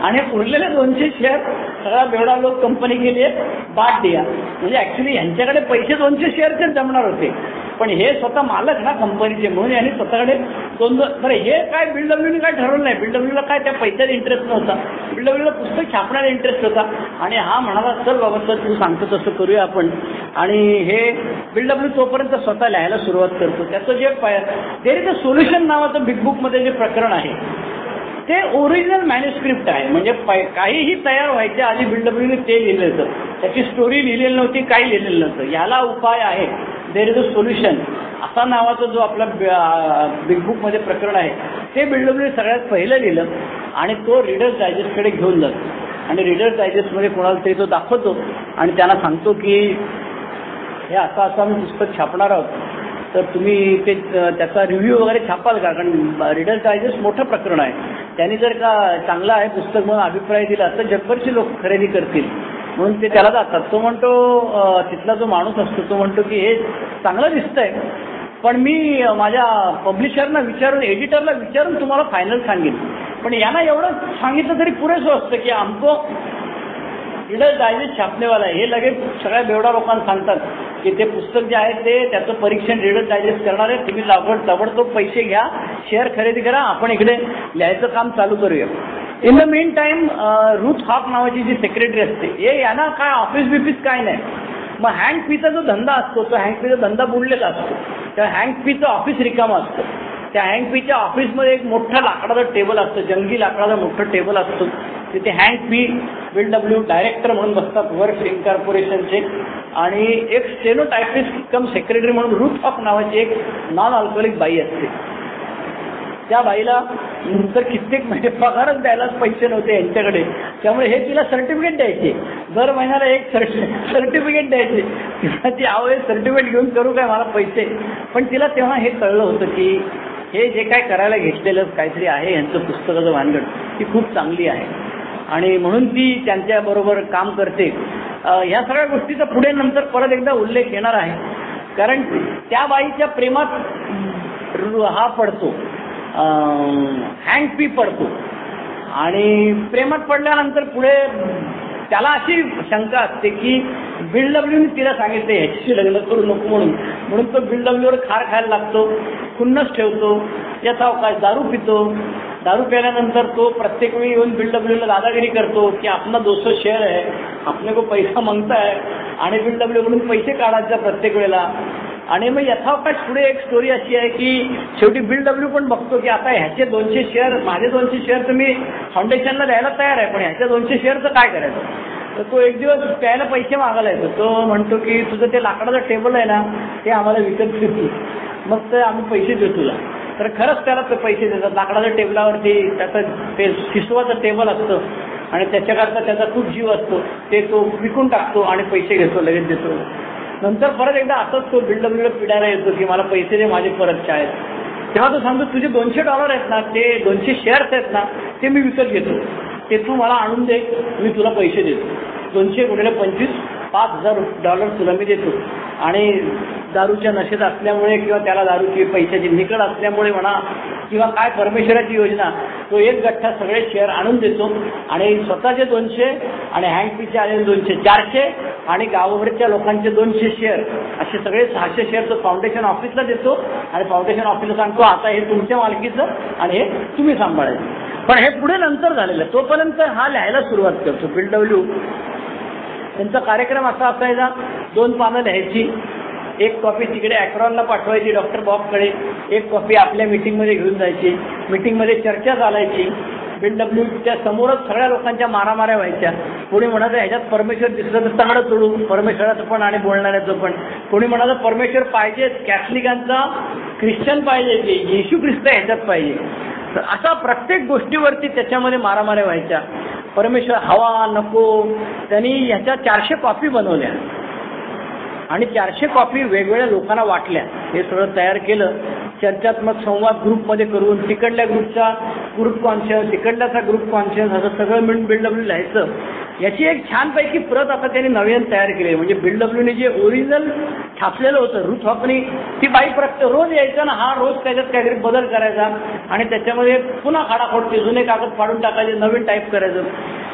A: आणि उरलेले 200 शेअर सगळा बेवडा लोक कंपनी केली आहे बाट द्या. म्हणजे ॲक्च्युली यांच्याकडे पैसे 200 शेअरचेच जमणार होते, पण हे स्वतः मालक ना कंपनीचे म्हणून यांनी स्वतःकडे 2-2. बरं हे काय BWने काय ठरवलं नाही, BWला काय त्या पैशात इंटरेस्ट नव्हता, BWला पुस्तक छापण्याचा इंटरेस्ट होता. आणि हा म्हणाला चल बाबा सर तू सांगतो तसं करूया आपण. आणि हे BW तोपर्यंत स्वतः लिहायला सुरुवात करतो. त्याचं जे देर इज अ सोल्युशन नावाचं बिग बुकमध्ये जे प्रकरण आहे ते ओरिजिनल मॅन्युस्क्रिप्ट आहे. म्हणजे काहीही तयार व्हायच्या आधी BWने ते लिहिलं होतं, त्याची स्टोरी लिहिलेली नव्हती, काही लिहिलेलं नव्हतं. याला उपाय आहे, देर इज अ सोल्युशन असा नावाचा जो आपला बिग बुकमध्ये प्रकरण आहे ते BWने सगळ्यात पहिलं लिहिलं आणि तो रीडर्स डायजेस्टकडे घेऊन जातो. आणि रीडर्स डायजेस्टमध्ये कोणाला तरी तो दाखवतो आणि त्यांना सांगतो की हे असं आम्ही पुस्तक छापणार आहोत, तर तुम्ही ते त्याचा रिव्ह्यू वगैरे छापाल का, कारण रीडर्स डायजेस्ट मोठं प्रकरण आहे. त्यांनी जर का चांगलं आहे पुस्तक म्हणून अभिप्राय दिला तर जगभरची लोक खरेदी करतील, म्हणून ते त्याला जातात. तो म्हणतो तिथला जो माणूस असतो तो म्हणतो की हे चांगलं दिसतंय, पण मी माझ्या पब्लिशरना विचारून एडिटरला विचारून तुम्हाला फायनल सांगेन. पण यांना एवढं सांगितलं तरी पुरेसं असतं की आमको रीडर्स डायजेस्ट छापणेवाला आहे. हे लगेच सगळ्या बेवडा लोकांना सांगतात की ते पुस्तक जे आहे ते त्याचं परीक्षण रीडर्स डायजेस्ट करणार आहे, तुम्ही ताबडतोब पैसे घ्या, शेअर खरेदी करा, आपण इकडे लिहायचं काम चालू करूया. In the meantime Ruth Hawk नावाची जी सेक्रेटरी असते हे यांना काय ऑफिस बिफिस काय नाही, मग हँड पीचा जो धंदा असतो तो हँड पीचा धंदा बुडलेला असतो. त्या हँड पीचं ऑफिस रिकामं असतं. त्या हँड पीच्या ऑफिसमध्ये एक मोठं लाकडाचं टेबल असतं, जंगी लाकडाचं मोठं टेबल असतं. तिथे हँड पी BW डायरेक्टर म्हणून बसतात वर्क्स इन्कॉर्पोरेशनचे, आणि एक स्टेनोटायपिस्ट कम सेक्रेटरी म्हणून रुथ हॉक नावाची एक नॉन अल्कोहोलिक बाई असते. त्या बाईला नंतर कित्येक महिने पगारच द्यायलाच पैसे नव्हते यांच्याकडे, त्यामुळे हे तिला सर्टिफिकेट द्यायचे, दर महिन्याला एक सर्टिफिकेट द्यायचे. तिला ती सर्टिफिकेट घेऊन करू काय मला पैसे. पण तिला तेव्हा हे कळलं होतं की हे जे काय करायला घेतलेलं काहीतरी आहे यांचं पुस्तकाचं भानगड ती खूप चांगली आहे, आणि म्हणून ती त्यांच्याबरोबर काम करते. ह्या सगळ्या गोष्टीचा पुढे नंतर परत एकदा उल्लेख येणार आहे, कारण त्या बाईच्या प्रेमात हा पडतो, हँड पी पडतो, आणि प्रेमात पडल्यानंतर पुढे त्याला अशी शंका असते की BWने तिला सांगितलं ह्याच्याशी लग्न करू नको म्हणून तो BWवर खार खायला लागतो, खुन्नस ठेवतो, याचा काय दारू पितो. दारू प्यायल्यानंतर तो प्रत्येक वेळी येऊन BWला दादागिरी करतो की आपला 200 शेअर आहे, आपले को पैसा मागताय, आणि BWकडून पैसे काढायचा प्रत्येक वेळेला. आणि मग यथावकाश पुढे एक स्टोरी अशी आहे की शेवटी BW पण बघतो की आता ह्याचे 200 शेअर, माझे 200 शेअर तर मी फाउंडेशनला द्यायला तयार आहे, पण ह्याच्या 200 शेअरचं काय करायचं. तर तो एक दिवस प्यायला पैसे मागायला येतो. तो म्हणतो की तुझं ते लाकडाचं टेबल आहे ना ते आम्हाला विकत घेतो, मग ते आम्ही पैसे देऊ तुला. तर खरंच त्याला ते पैसे देतात. लाकडाच्या टेबलावरती त्याचं ते शिसवाचं टेबल असतं आणि त्याच्याकरता त्याचा खूप जीव असतो, ते तो विकून टाकतो आणि पैसे घेतो, लगेच देतो. नंतर परत एकदा असंच तो BWला पिडायला येतो की मला पैसे दे माझे परतचे आहेत. तेव्हा तो सांगतो तुझे $200 आहेत ना, ते 200 शेअर्स आहेत ना ते मी विकत घेतो, ते तू मला आणून दे, मी तुला पैसे देतो. 200 गुणिले 25 $5,000 तुला मी देतो. आणि दारूच्या नशेत असल्यामुळे किंवा त्याला दारूची पैशाची निकड असल्यामुळे म्हणा किंवा काय परमेश्वराची योजना, तो एक गठ्ठा सगळे शेअर आणून देतो आणि स्वतःचे 200 आणि हँडपीचे आलेले 200, 400 आणि गावावरच्या लोकांचे 200 शेअर, असे सगळे 600 शेअर तो फाउंडेशन ऑफिसला देतो. आणि फाउंडेशन ऑफिसला सांगतो आता हे तुमच्या मालकीचं आणि हे तुम्ही सांभाळायचं. पण हे पुढे नंतर झालेलं आहे. तोपर्यंत हा लिहायला सुरुवात करतो. BW त्यांचा कार्यक्रम असा असायचा, 2 पानं लिहायची, एक कॉपी तिकडे ॲक्रॉनला पाठवायची डॉक्टर बॉबकडे, एक कॉपी आपल्या मिटिंगमध्ये घेऊन जायची. मिटिंगमध्ये चर्चा चालायची. BWच्या समोरच सगळ्या लोकांच्या मारामाऱ्या व्हायच्या. कोणी म्हणायचं ह्याच्यात परमेश्वर दिसलं तर चांगलं सोडू, परमेश्वराचं पण आणि बोलणाऱ्याचं पण. कोणी म्हणायचं परमेश्वर पाहिजेच, कॅथलिकांचा ख्रिश्चन पाहिजे, की येशू ख्रिस्त ह्याच्यात पाहिजे. तर अशा प्रत्येक गोष्टीवरती त्याच्यामध्ये मारामाऱ्या व्हायच्या. परमेश्वर हवा नको, त्यांनी ह्याच्या 400 कॉपी बनवल्या आणि 400 कॉपी वेगवेगळ्या लोकांना वाटल्या. हे सगळं तयार केलं, चर्चात्मक संवाद ग्रुपमध्ये करून, तिकडल्या ग्रुपचा ग्रुप कॉन्शियस, तिकडल्याचा ग्रुप कॉन्शियस, असं सगळं मिळून BW लिहायचं. याची एक छानपैकी प्रत आता त्यांनी नवीन तयार केली. म्हणजे BWने जे ओरिजिनल छापलेलं होतं रुथ हॉकनी, ती बाई रोज यायचं ना, हा रोज त्याच्यात काहीतरी बदल करायचा आणि त्याच्यामध्ये पुन्हा खाडाखोड ते जुने कागद फाडून टाकायचे, नवीन टाईप करायचं.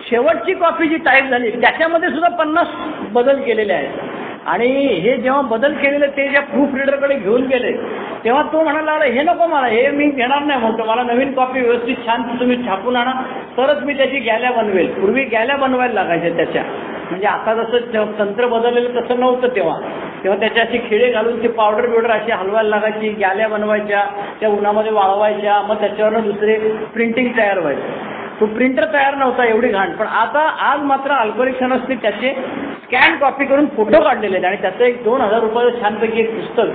A: शेवटची कॉपी जी टाईप झाली त्याच्यामध्ये सुद्धा 50 बदल केलेले आहेत. आणि हे जेव्हा बदल केलेले ते ज्या प्रूफ रीडरकडे घेऊन गेले तेव्हा तो म्हणाला हे नको मला, हे मी घेणार नाही म्हणतो, मला नवीन कॉपी व्यवस्थित छान तुम्ही छापून आणा तरच मी त्याची गॅल्या बनवेल. पूर्वी गॅल्या बनवायला लागायच्या त्याच्या, म्हणजे आता जसं तंत्र बदललेलं तसं नव्हतं तेव्हा त्याच्या अशी खिळे घालून ती पावडर बिवडर अशी हलवायला लागायची, गॅल्या बनवायच्या, त्या उन्हामध्ये वाळवायच्या, मग त्याच्यावरनं दुसरे प्रिंटिंग तयार व्हायचं. तो प्रिंटर तयार नव्हता एवढी घाण. पण आज मात्र अल्कोहोलिक अनॉनिमसने त्याचे स्कॅन कॉपी करून फोटो काढलेले आहेत आणि त्याचं एक 2,000 रुपयाचं छानपैकी एक पुस्तक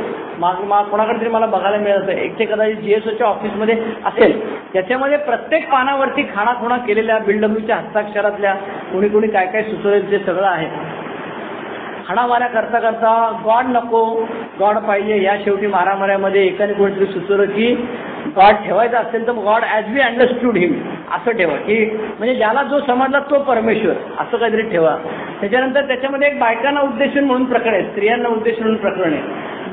A: कोणाकडे तरी मला बघायला मिळत आहे, एक ते कदाचित GSOच्या ऑफिसमध्ये असेल. त्याच्यामध्ये प्रत्येक पानावरती खाणाखुणा केलेल्या BWच्या हस्ताक्षरातल्या कोणी काय काय सुचवलेलं ते सगळं आहे. हाणामाऱ्या करता करता गॉड नको, गॉड पाहिजे, या शेवटी मारामाऱ्यामध्ये एकाने कोणीतरी सुचवलं की गॉड ठेवायचा असेल तर गॉड ॲज वी अंडरस्टूड हिम असं ठेवा, की म्हणजे ज्याला जो समजला तो परमेश्वर, असं काहीतरी ठेवा. त्याच्यानंतर त्याच्यामध्ये एक बायकांना उद्देशून म्हणून प्रकरण आहे, स्त्रियांना उद्देशून म्हणून प्रकरण आहे.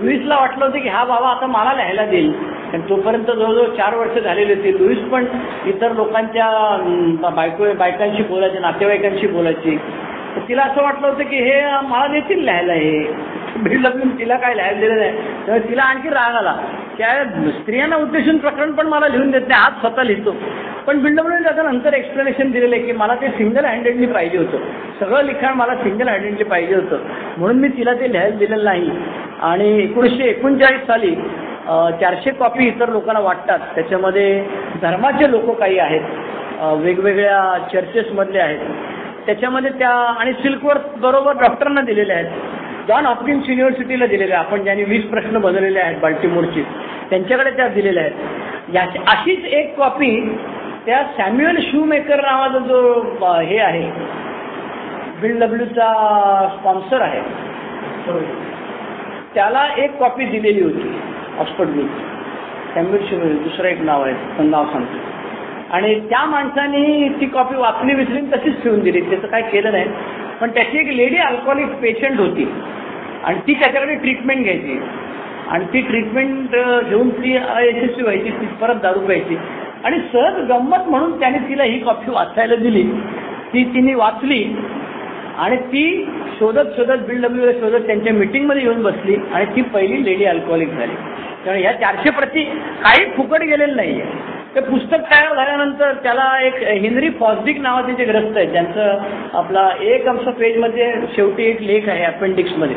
A: लुईसला वाटलं होतं की हा बाबा आता मला लिहायला देईल, कारण तोपर्यंत जवळजवळ 4 वर्ष झालेली होती. लुईस पण इतर लोकांच्या बायकांशी बोलायचे, नातेवाईकांशी बोलायची. तर तिला असं वाटलं होतं की हे मला देतील लिहायला, हे BW तिला काय लिहायला दिलं नाही. त्यामुळे तिला आणखी राग आला, त्या स्त्रियांना उद्देशून प्रकरण पण मला लिहून देत नाही, आज स्वतः लिहितो. पण BWने त्याचं नंतर एक्सप्लेनेशन दिलेलं आहे की मला ते सिंगल हँडेडली पाहिजे होतं, सगळं लिखाण मला सिंगल आयडेंटिटी पाहिजे होतं, म्हणून मी तिला ते लिहायला दिलेलं नाही. आणि 1939 साली 400 कॉपी इतर लोकांना वाटतात. त्याच्यामध्ये धर्माचे लोक काही आहेत, वेगवेगळ्या चर्चेसमधले आहेत त्याच्यामध्ये त्या, आणि सिल्कवर बरोबर डॉक्टरांना दिलेले आहेत, जॉन हॉपकिन्स युनिव्हर्सिटीला दिलेले आहे. आपण ज्यांनी 20 प्रश्न बनवलेले आहेत बाल्टिमोरची, त्यांच्याकडे त्या दिलेल्या आहेत. याची अशीच एक कॉपी त्या सॅम्युएल शूमेकर नावाचा जो हे आहे बिल डब्ल्यूचा स्पॉन्सर आहे, त्याला एक कॉपी दिलेली होती ऑक्सफर्डनी. सॅम्युएल शूमेकर दुसरं एक नाव आहे, पण नाव सांगतो. आणि त्या माणसाने ती कॉपी वाचली विसरली तशीच ठेवून दिली, त्याचं काय केलं नाही. पण त्याची एक लेडी अल्कोहोलिक पेशंट होती आणि ती त्याच्याकडे ट्रीटमेंट घ्यायची आणि ती ट्रीटमेंट घेऊन ती अयशस्वी व्हायची, ती परत दारू प्यायची. आणि सहज गंमत म्हणून त्याने तिला ही कॉपी वाचायला दिली. ती तिने वाचली आणि ती शोधत बिल डब्ल्यूला शोधत त्यांच्या मीटिंगमध्ये येऊन बसली आणि ती पहिली लेडी अल्कोहोलिक झाली. त्यामुळे ह्या 400 प्रती काही फुकट गेलेलं नाही आहे. ते पुस्तक तयार झाल्यानंतर त्याला एक हेनरी फॉस्डिक नावाचे जे ग्रस्त आहेत, त्यांचं आपला एक अंश पेजमध्ये शेवटी एक लेख आहे अपेंडिक्समध्ये.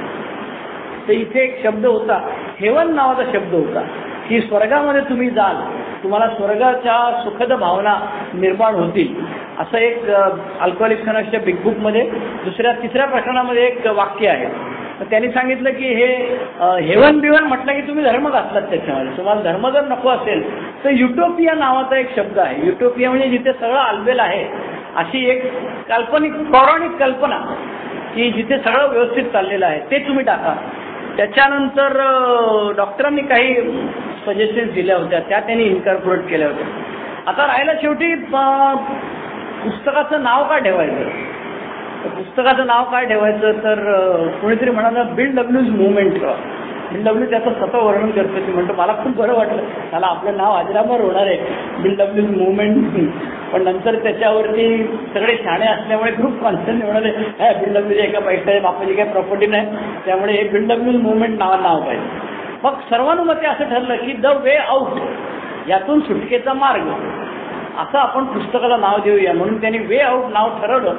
A: तर इथे एक शब्द होता, हेवन नावाचा शब्द होता, की स्वर्गामध्ये तुम्ही जाल, तुम्हाला स्वर्गाच्या सुखद भावना निर्माण होतील, असं एक अल्कोहोलिक्स अनॉनिमसच्या बिग बुकमध्ये तिसऱ्या प्रकरणामध्ये एक वाक्य आहे. त्यांनी सांगितलं की हे हेवन बिवन म्हटलं की तुम्ही धर्म घातलात त्याच्यामध्ये. तुम्हाला धर्म जर नको असेल तर युटोपिया नावाचा एक शब्द आहे. युटोपिया म्हणजे जिथे सगळं आलबेल आहे, अशी एक काल्पनिक पौराणिक कल्पना की जिथे सगळं व्यवस्थित चाललेलं आहे, ते तुम्ही टाका. त्याच्यानंतर डॉक्टरांनी काही सजेशन्स दिल्या होत्या, त्या त्यांनी इन्कॉर्पोरेट केल्या होत्या. आता राहिलं शेवटी पुस्तकाचं नाव काय ठेवायचं. पुस्तकाचं नाव काय ठेवायचं तर कोणीतरी म्हणाला बिल डब्ल्यूज मुवमेंट ठेवा. बिल डब्ल्यू त्याचं स्वतः वर्णन करतो. ती म्हणतो मला खूप बरं वाटलं, त्याला आपलं नाव अजरामर होणार आहे बिल डब्ल्यूज मुवमेंट. पण नंतर त्याच्यावरती सगळे शाणे असल्यामुळे ग्रुप कॉन्सर्न म्हणाले बिल डब्ल्यूचे एका पैसा बापाची काही प्रॉपर्टी नाही, त्यामुळे हे बिल डब्ल्यूज मुवमेंट नाव पाहिजे. मग सर्वानुमते असं ठरलं की द वे आउट, यातून सुटकेचा मार्ग, असं आपण पुस्तकाला नाव देऊया. म्हणून त्यांनी वे आउट नाव ठरवलं.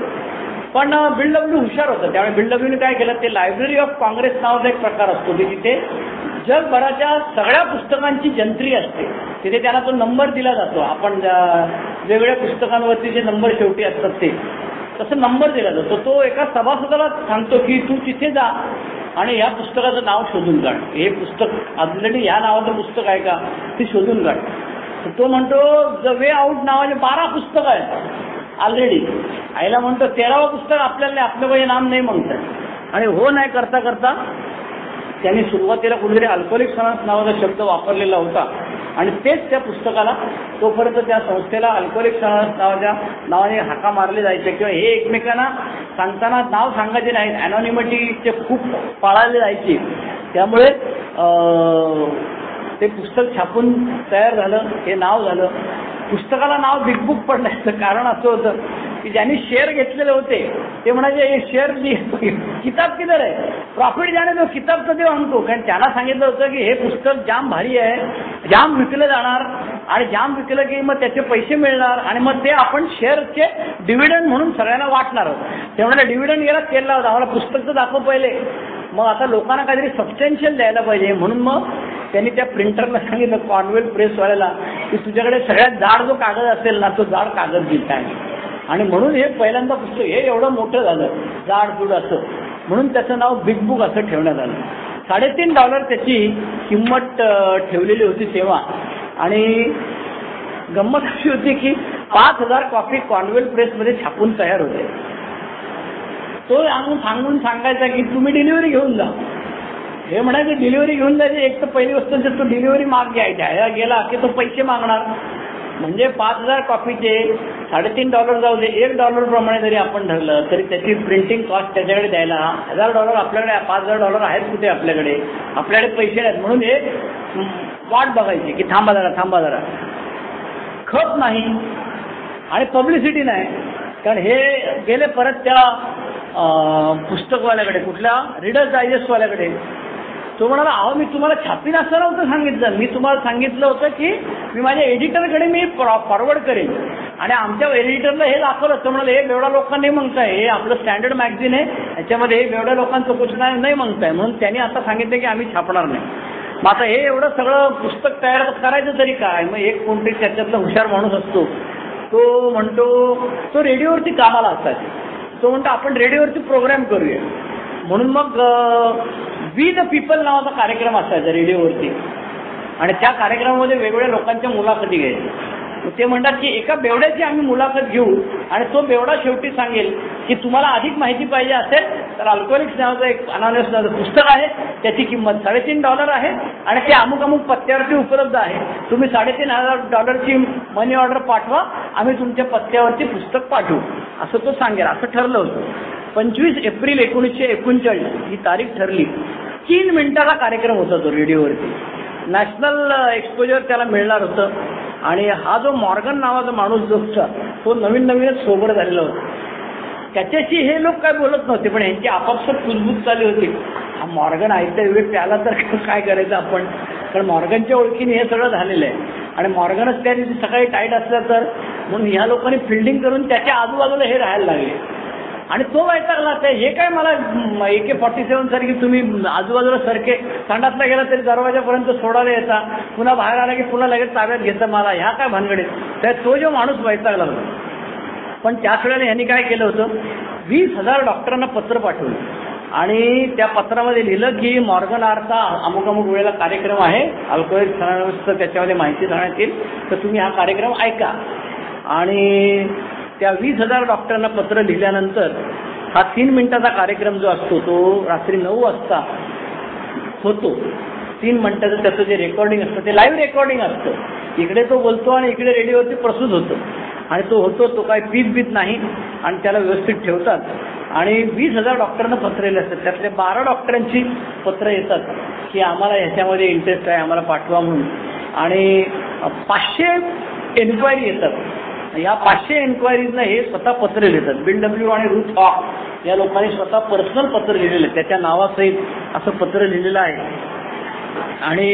A: पण बिल डब्ल्यू हुशार होतं, त्यामुळे बिल डब्ल्यूने काय केलं, ते लायब्ररी ऑफ काँग्रेस नावाचा एक प्रकार असतो की तिथे जगभराच्या सगळ्या पुस्तकांची जंत्री असते. तिथे त्यांना तो नंबर दिला जातो. आपण वेगवेगळ्या पुस्तकांवरती जे नंबर शेवटी असतात ते तसं नंबर दिला जातो. तो एका सभासदाला सांगतो की तू तिथे जा आणि या पुस्तकाचं नाव शोधून काढ. हे पुस्तक ऑलरेडी ह्या नावाचं पुस्तक आहे का ते शोधून काढ. तो म्हणतो द वे आउट नावाचे 12 पुस्तकं आहेत ऑलरेडी. आईला म्हणतो 13वं पुस्तक आपल्याला आपलं काही नाम नाही म्हणतात. आणि हो नाही करता करता त्यांनी सुरुवातीला कुठेतरी अल्कोहोलिक्स अनॉनिमस नावाचा शब्द वापरलेला होता आणि तेच त्या पुस्तकाला, तोपर्यंत त्या संस्थेला अल्कोहोलिक्स अनॉनिमस नावाच्या नावाने हाका मारले जायचे किंवा हे एकमेकांना सांगताना नाव सांगायचे नाहीत, अनॉनिमिटीचे खूप पाळले जायचे. त्यामुळे ते पुस्तक छापून तयार झालं, हे नाव झालं. पुस्तकाला नाव बिग बुक पडण्याचं कारण असं होतं की ज्यांनी शेअर घेतलेले होते ते म्हणायचे हे शेअर किताब किधर आहे, प्रॉफिट जाणे तो किताब तर देऊ आणतो. कारण त्यांना सांगितलं होतं की हे पुस्तक जाम भारी आहे, जाम विकलं जाणार आणि जाम विकलं की मग त्याचे पैसे मिळणार आणि मग ते आपण शेअरचे डिव्हिडंड म्हणून सगळ्यांना वाटणार आहोत. त्यामुळे डिव्हिडंड गेला केला होता, आम्हाला पुस्तक तर दाखव पहिले, मग आता लोकांना काहीतरी सबस्टन्शियल द्यायला पाहिजे. म्हणून मग त्यांनी त्या प्रिंटरला सांगितलं, कॉन्वेल प्रेसवाल्याला, की तुझ्याकडे सगळ्यात जाड जो कागद असेल ना तो जाड कागद दिला आहे. आणि म्हणून हे पहिल्यांदा पुस्तक हे एवढं मोठं झालं जाड जुड असं, म्हणून त्याचं नाव बिग बुक असं ठेवण्यात आलं. $3.5 त्याची किंमत ठेवलेली होती तेव्हा. आणि गंमत अशी होती की 5,000 कॉपी कॉन्वेल प्रेसमध्ये छापून तयार होते. तो सांगून सांगायचा की तुम्ही डिलिव्हरी घेऊन जा. हे म्हणायचे डिलिव्हरी घेऊन जायचे. एक तर पहिली वस्तू तो डिलिव्हरी माग घ्यायचा, गेला की तो पैसे मागणार. म्हणजे 5,000 कॉपीचे $3.5 जाऊ दे, $1 प्रमाणे जरी आपण ठरलं तरी त्याची प्रिंटिंग कॉस्ट त्याच्याकडे द्यायला $1,000 आपल्याकडे, $5,000 आहेत कुठे आपल्याकडे पैसे नाहीत. म्हणून हे वाट बघायची की थांबा जरा. खप नाही आणि पब्लिसिटी नाही. कारण हे गेले परत त्या पुस्तकवाल्याकडे, कुठल्या रीडर्स डायजेस्टवाल्याकडे. तो म्हणाला अहो मी तुम्हाला छापीन असं नव्हतं सांगितलं, मी तुम्हाला सांगितलं होतं की मी माझ्या एडिटरकडे मी फॉरवर्ड करेन. आणि आमच्या एडिटरला हे दाखवलं असतं, म्हणाले हे एवढ्या लोकांनी म्हणताय, हे आपलं स्टँडर्ड मॅगझिन आहे, याच्यामध्ये हे एवढ्या लोकांचं कुछ नाही म्हणताय, म्हणून त्यांनी आता सांगितलं की आम्ही छापणार नाही. मग आता हे एवढं सगळं पुस्तक तयार करायचं तरी काय? मग एक कोणतरी त्याच्यातला हुशार माणूस असतो, तो म्हणतो, तो रेडिओवरती कामाला असायचा, तो म्हणतो आपण रेडिओवरती प्रोग्राम करूया. म्हणून मग वी द पीपल नावाचा कार्यक्रम असायचा रेडिओवरती, आणि त्या कार्यक्रमामध्ये वेगवेगळ्या लोकांच्या मुलाखती घ्यायच्या. ते म्हणतात की एका बेवड्याची आम्ही मुलाखत घेऊ आणि तो बेवडा शेवटी सांगेल की तुम्हाला अधिक माहिती पाहिजे असेल तर अल्कोहोलिक्स नावाचं एक अनॉनिमस नावाचं पुस्तक आहे, त्याची किंमत $3.5 आहे आणि ते अमुक अमुक पत्त्यावरती उपलब्ध आहे, तुम्ही $3,500 मनी ऑर्डर पाठवा, आम्ही तुमच्या पत्त्यावरती पुस्तक पाठवू, असं तो सांगेल. असं ठरलं होतं. 25 एप्रिल 1939 ही तारीख ठरली. 3 मिनिटाचा कार्यक्रम होता तो रेडिओवरती. नॅशनल एक्सपोजर त्याला मिळणार होतं. आणि हा जो मॉर्गन नावाचा माणूस जो होता तो नवीनच सोबर झालेला होता. त्याच्याशी हे लोक काय बोलत नव्हते, पण यांची आपापसात कुजबूज चालू होती. हा मॉर्गन आयत्या वेळ प्याला तर काय करायचं आपण, कारण मॉर्गनच्या ओळखीने हे सगळं झालेलं आहे. आणि मॉर्गनच त्या दिवशी सकाळी टाईट असलं तर, म्हणून ह्या लोकांनी फिल्डिंग करून त्याच्या आजूबाजूला हे राहायला लागले. आणि तो वैतागला, हे काय मला AK-47 सारखी तुम्ही आजूबाजूला सारखे संडासला गेला तरी दरवाजापर्यंत सोडायला येता, पुन्हा बाहेर आला की पुन्हा लगेच ताब्यात घेता मला, ह्या काय भानगडे. तर तो जो माणूस वैतागला होता. पण त्याच वेळेला ह्यांनी काय केलं होतं, 20,000 डॉक्टरांना पत्र पाठवलं आणि त्या पत्रामध्ये लिहिलं की मॉर्गन आरचा अमुक अमुक वेळेला कार्यक्रम आहे, अल्कोहोलिक्स अनॉनिमसचं त्याच्यामध्ये माहिती सांगण्यात येईल, तर तुम्ही हा कार्यक्रम ऐका. आणि त्या 20,000 डॉक्टरांना पत्र लिहिल्यानंतर हा 3 मिनिटाचा कार्यक्रम जो असतो तो रात्री 9 वाजता होतो. 3 मिनिटाचं त्याचं जे रेकॉर्डिंग असतं ते लाईव्ह रेकॉर्डिंग असतं. इकडे तो बोलतो आणि इकडे रेडिओवरती प्रस्तुत होतो आणि तो होतो, तो काय पीत नाही आणि त्याला व्यवस्थित ठेवतात. आणि 20,000 डॉक्टरांना पत्र लिहिले असतात. त्यातले 12 डॉक्टरांची पत्र येतात की आम्हाला ह्याच्यामध्ये इंटरेस्ट आहे, आम्हाला पाठवा म्हणून. आणि 500 एन्क्वायरी येतात. या 500 एन्क्वायरीजना हे स्वतः पत्र लिहितात. बिल डब्ल्यू आणि रूथ हॉक या लोकांनी स्वतः पर्सनल पत्र लिहिलेलं आहे, त्याच्या नावासहित असं पत्र लिहिलेलं आहे. आणि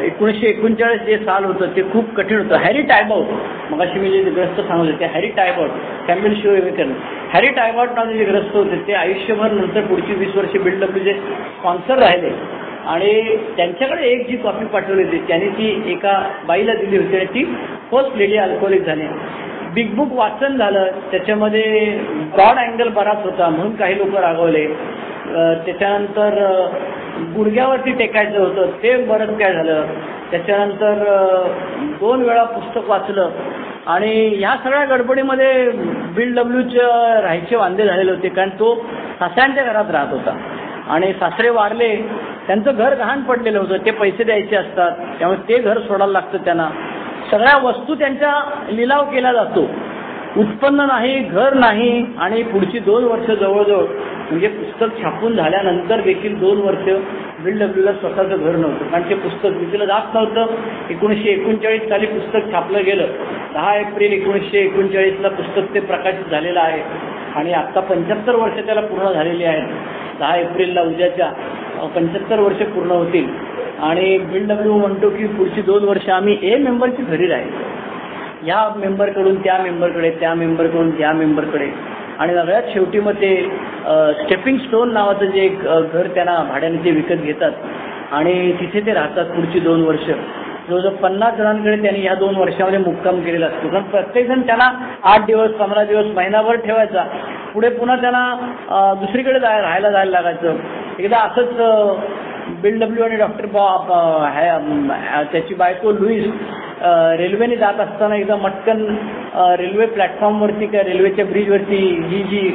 A: 1939 जे साल होतं ते खूप कठीण होतं. हॅरी टायबॉट, मगाशी मी जे ग्रस्त सांगत होते, हॅरी टायबॉट, कॅम्बिल शिवकरण, हॅरी टायबॉट नावाचे जे ग्रस्त होते ते आयुष्यभर नंतर पुढची 20 वर्षे बिल डब्ल्यूचे स्पॉन्सर राहिले. आणि त्यांच्याकडे एक जी कॉपी पाठवली होती त्यांनी ती एका बाईला दिली होती आणि ती फर्स्ट लेडी अल्कोहोलिक झाली. बिग बुक वाचन झालं, त्याच्यामध्ये ब्रॉड अँगल बराच होता म्हणून काही लोक रागवले. त्याच्यानंतर गुडघ्यावरती टेकायचं होतं ते बरंच काय झालं. त्याच्यानंतर 2 वेळा पुस्तक वाचलं. आणि ह्या सगळ्या गडबडीमध्ये बिल डब्ल्यूचे राहायचे वांदे झालेले होते, कारण तो सासऱ्यांच्या घरात राहत होता आणि सासरे वारले, त्यांचं घर गहाण पडलेलं होतं, ते पैसे द्यायचे असतात, त्यामुळे ते घर सोडायला लागतं त्यांना. सगळ्या वस्तू त्यांचा लिलाव केला जातो, उत्पन्न नाही, घर नाही. आणि पुढची 2 वर्ष जवळजवळ, म्हणजे पुस्तक छापून झाल्यानंतर देखील 2 वर्ष बिल डब्ल्यूला स्वतःचं घर नव्हतं, कारण ते पुस्तक विकलं जात नव्हतं. 1939 साली पुस्तक छापलं गेलं. 10 एप्रिल 1939ला पुस्तक ते प्रकाशित झालेलं आहे आणि आत्ता 75 वर्ष त्याला पूर्ण झालेली आहेत. 10 एप्रिलला उद्याच्या 75 वर्ष पूर्ण होतील. आणि बिल डब्ल्यू म्हणतो की पुढची 2 वर्ष आम्ही ए मेंबरची घरी राहील, या मेंबरकडून त्या मेंबरकडे, त्या मेंबरकडून त्या मेंबरकडे. आणि सगळ्यात शेवटी मग ते स्टेपिंग स्टोन नावाचं जे एक घर त्यांना भाड्याने ते विकत घेतात आणि तिथे ते राहतात पुढची 2 वर्ष. जवळजवळ 50 जणांकडे त्यांनी ह्या 2 वर्षामध्ये मुक्काम केलेला असतो, कारण प्रत्येकजण त्यांना 8 दिवस, 15 दिवस, महिनाभर ठेवायचा. पुढे पुन्हा त्यांना दुसरीकडे राहायला जायला लागायचं. एकदा असंच बिल डब्ल्यू आणि डॉक्टर त्याची बायको लुईस रेल्वेने जात असताना एकदा मटकन रेल्वे प्लॅटफॉर्मवरती किंवा रेल्वेच्या ब्रिजवरती ही जी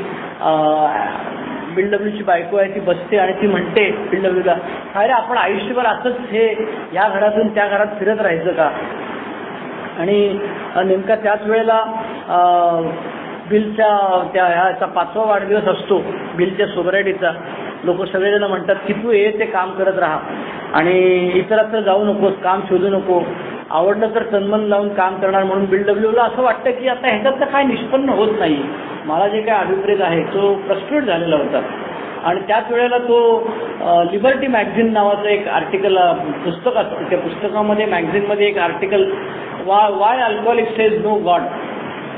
A: बिल डब्ल्यूची बायको आहे ती बसते आणि ती म्हणते बिल डब्ल्यूला, काय रे आपण आयुष्यभर असंच हे या घरातून त्या घरात फिरत राहायचं का? आणि नेमका त्याच वेळेला बिलच्या ह्याचा 5वा वाढदिवस असतो बिलच्या सोबरायटीचा. लोक सगळेजण म्हणतात की तू ते काम करत राहा आणि इतरत्र जाऊ नकोस, काम शोधू नको, आवडलं तर तन्मन लावून काम करणार. म्हणून बिल डब्ल्यूला असं वाटतं की आता ह्याच्यात तर काय निष्पन्न होत नाही, मला जे काय अभिप्रेत आहे तो फ्रस्ट्रेट झालेला होता. आणि त्याच वेळेला तो लिबर्टी मॅगझिन नावाचं एक आर्टिकल पुस्तक असतं. त्या पुस्तकामध्ये मॅगझिनमध्ये एक article why alcoholic says no God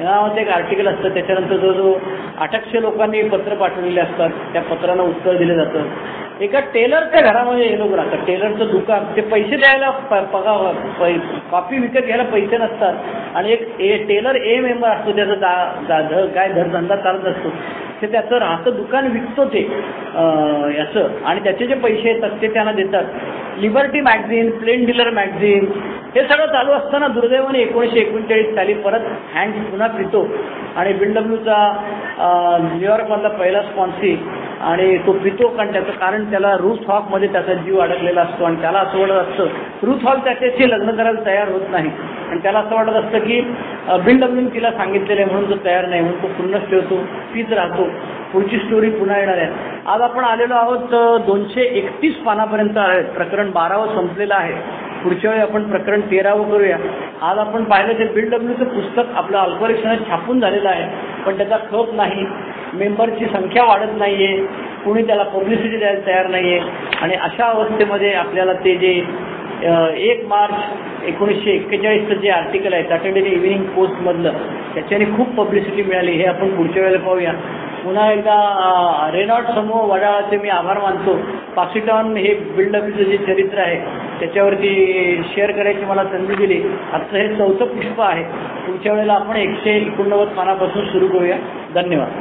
A: नावाचं एक आर्टिकल असतं. त्याच्यानंतर जो 800 लोकांनी पत्र पाठवलेले असतात त्या पत्रांना उत्तर दिलं जातं. एका टेलरच्या घरामध्ये हे लोक राहतात. टेलरचं दुकान, ते पैसे द्यायला कॉपी विकत घ्यायला पैसे नसतात आणि एक टेलर मेंबर असतो, त्याचा काय धंदा चालत असतो. ते त्याचं राहतं दुकान विकतो ते याचं आणि त्याचे जे पैसे येतात ते त्यांना देतात. Liberty magazine, Plain Dealer magazine हे सगळं चालू असताना दुर्दैवाने 1939 साली परत हँड पुन्हा पितो आणि BMWचा न्यूयॉर्कमधला पहिला स्पॉन्सी आणि तो पितो कारण त्याला रुथ हॉकमध्ये त्याचा जीव अडकलेला असतो आणि त्याला असं वाटत असतं रुथ हॉक त्याच्याशी लग्न करायला तयार होत नाही आणि त्याला असं वाटत असतं की BMWने तिला सांगितलेलं आहे म्हणून तो तयार नाही म्हणून तो पूर्णच ठेवतो, पीत राहतो. पुढची स्टोरी पुन्हा येणार आहे. आज आपण आलेलो आहोत 231 पानापर्यंत आहे. प्रकरण 12वं संपलेलं आहे. पुढच्या वेळी आपण प्रकरण 13वं करूया. आज आपण पाहिलं ते BMWचं पुस्तक आपलं अल्कोहोलिक्स छापून झालेलं आहे पण त्याचा खप नाही, मेंबरची संख्या वाढत नाहीये, कुणी त्याला पब्लिसिटी द्यायला तयार नाहीये आणि अशा अवस्थेमध्ये आपल्याला ते जे 1 मार्च 1941चं जे आर्टिकल आहे सॅटर्डे इव्हिनिंग पोस्टमधलं त्याच्याने खूप पब्लिसिटी मिळाली. हे आपण पुढच्या वेळेला पाहूया. पुन्हा एकदा रेनॉल्ड समूह वडाळाचे मी आभार मानतो. पासिटॉन हे BMWचं जे चरित्र आहे त्याच्यावरती शेअर करायची मला संधी दिली. आजचं हे 4थं पुष्प आहे. पुढच्या वेळेला आपण 189 पानापासून सुरू करूया. धन्यवाद.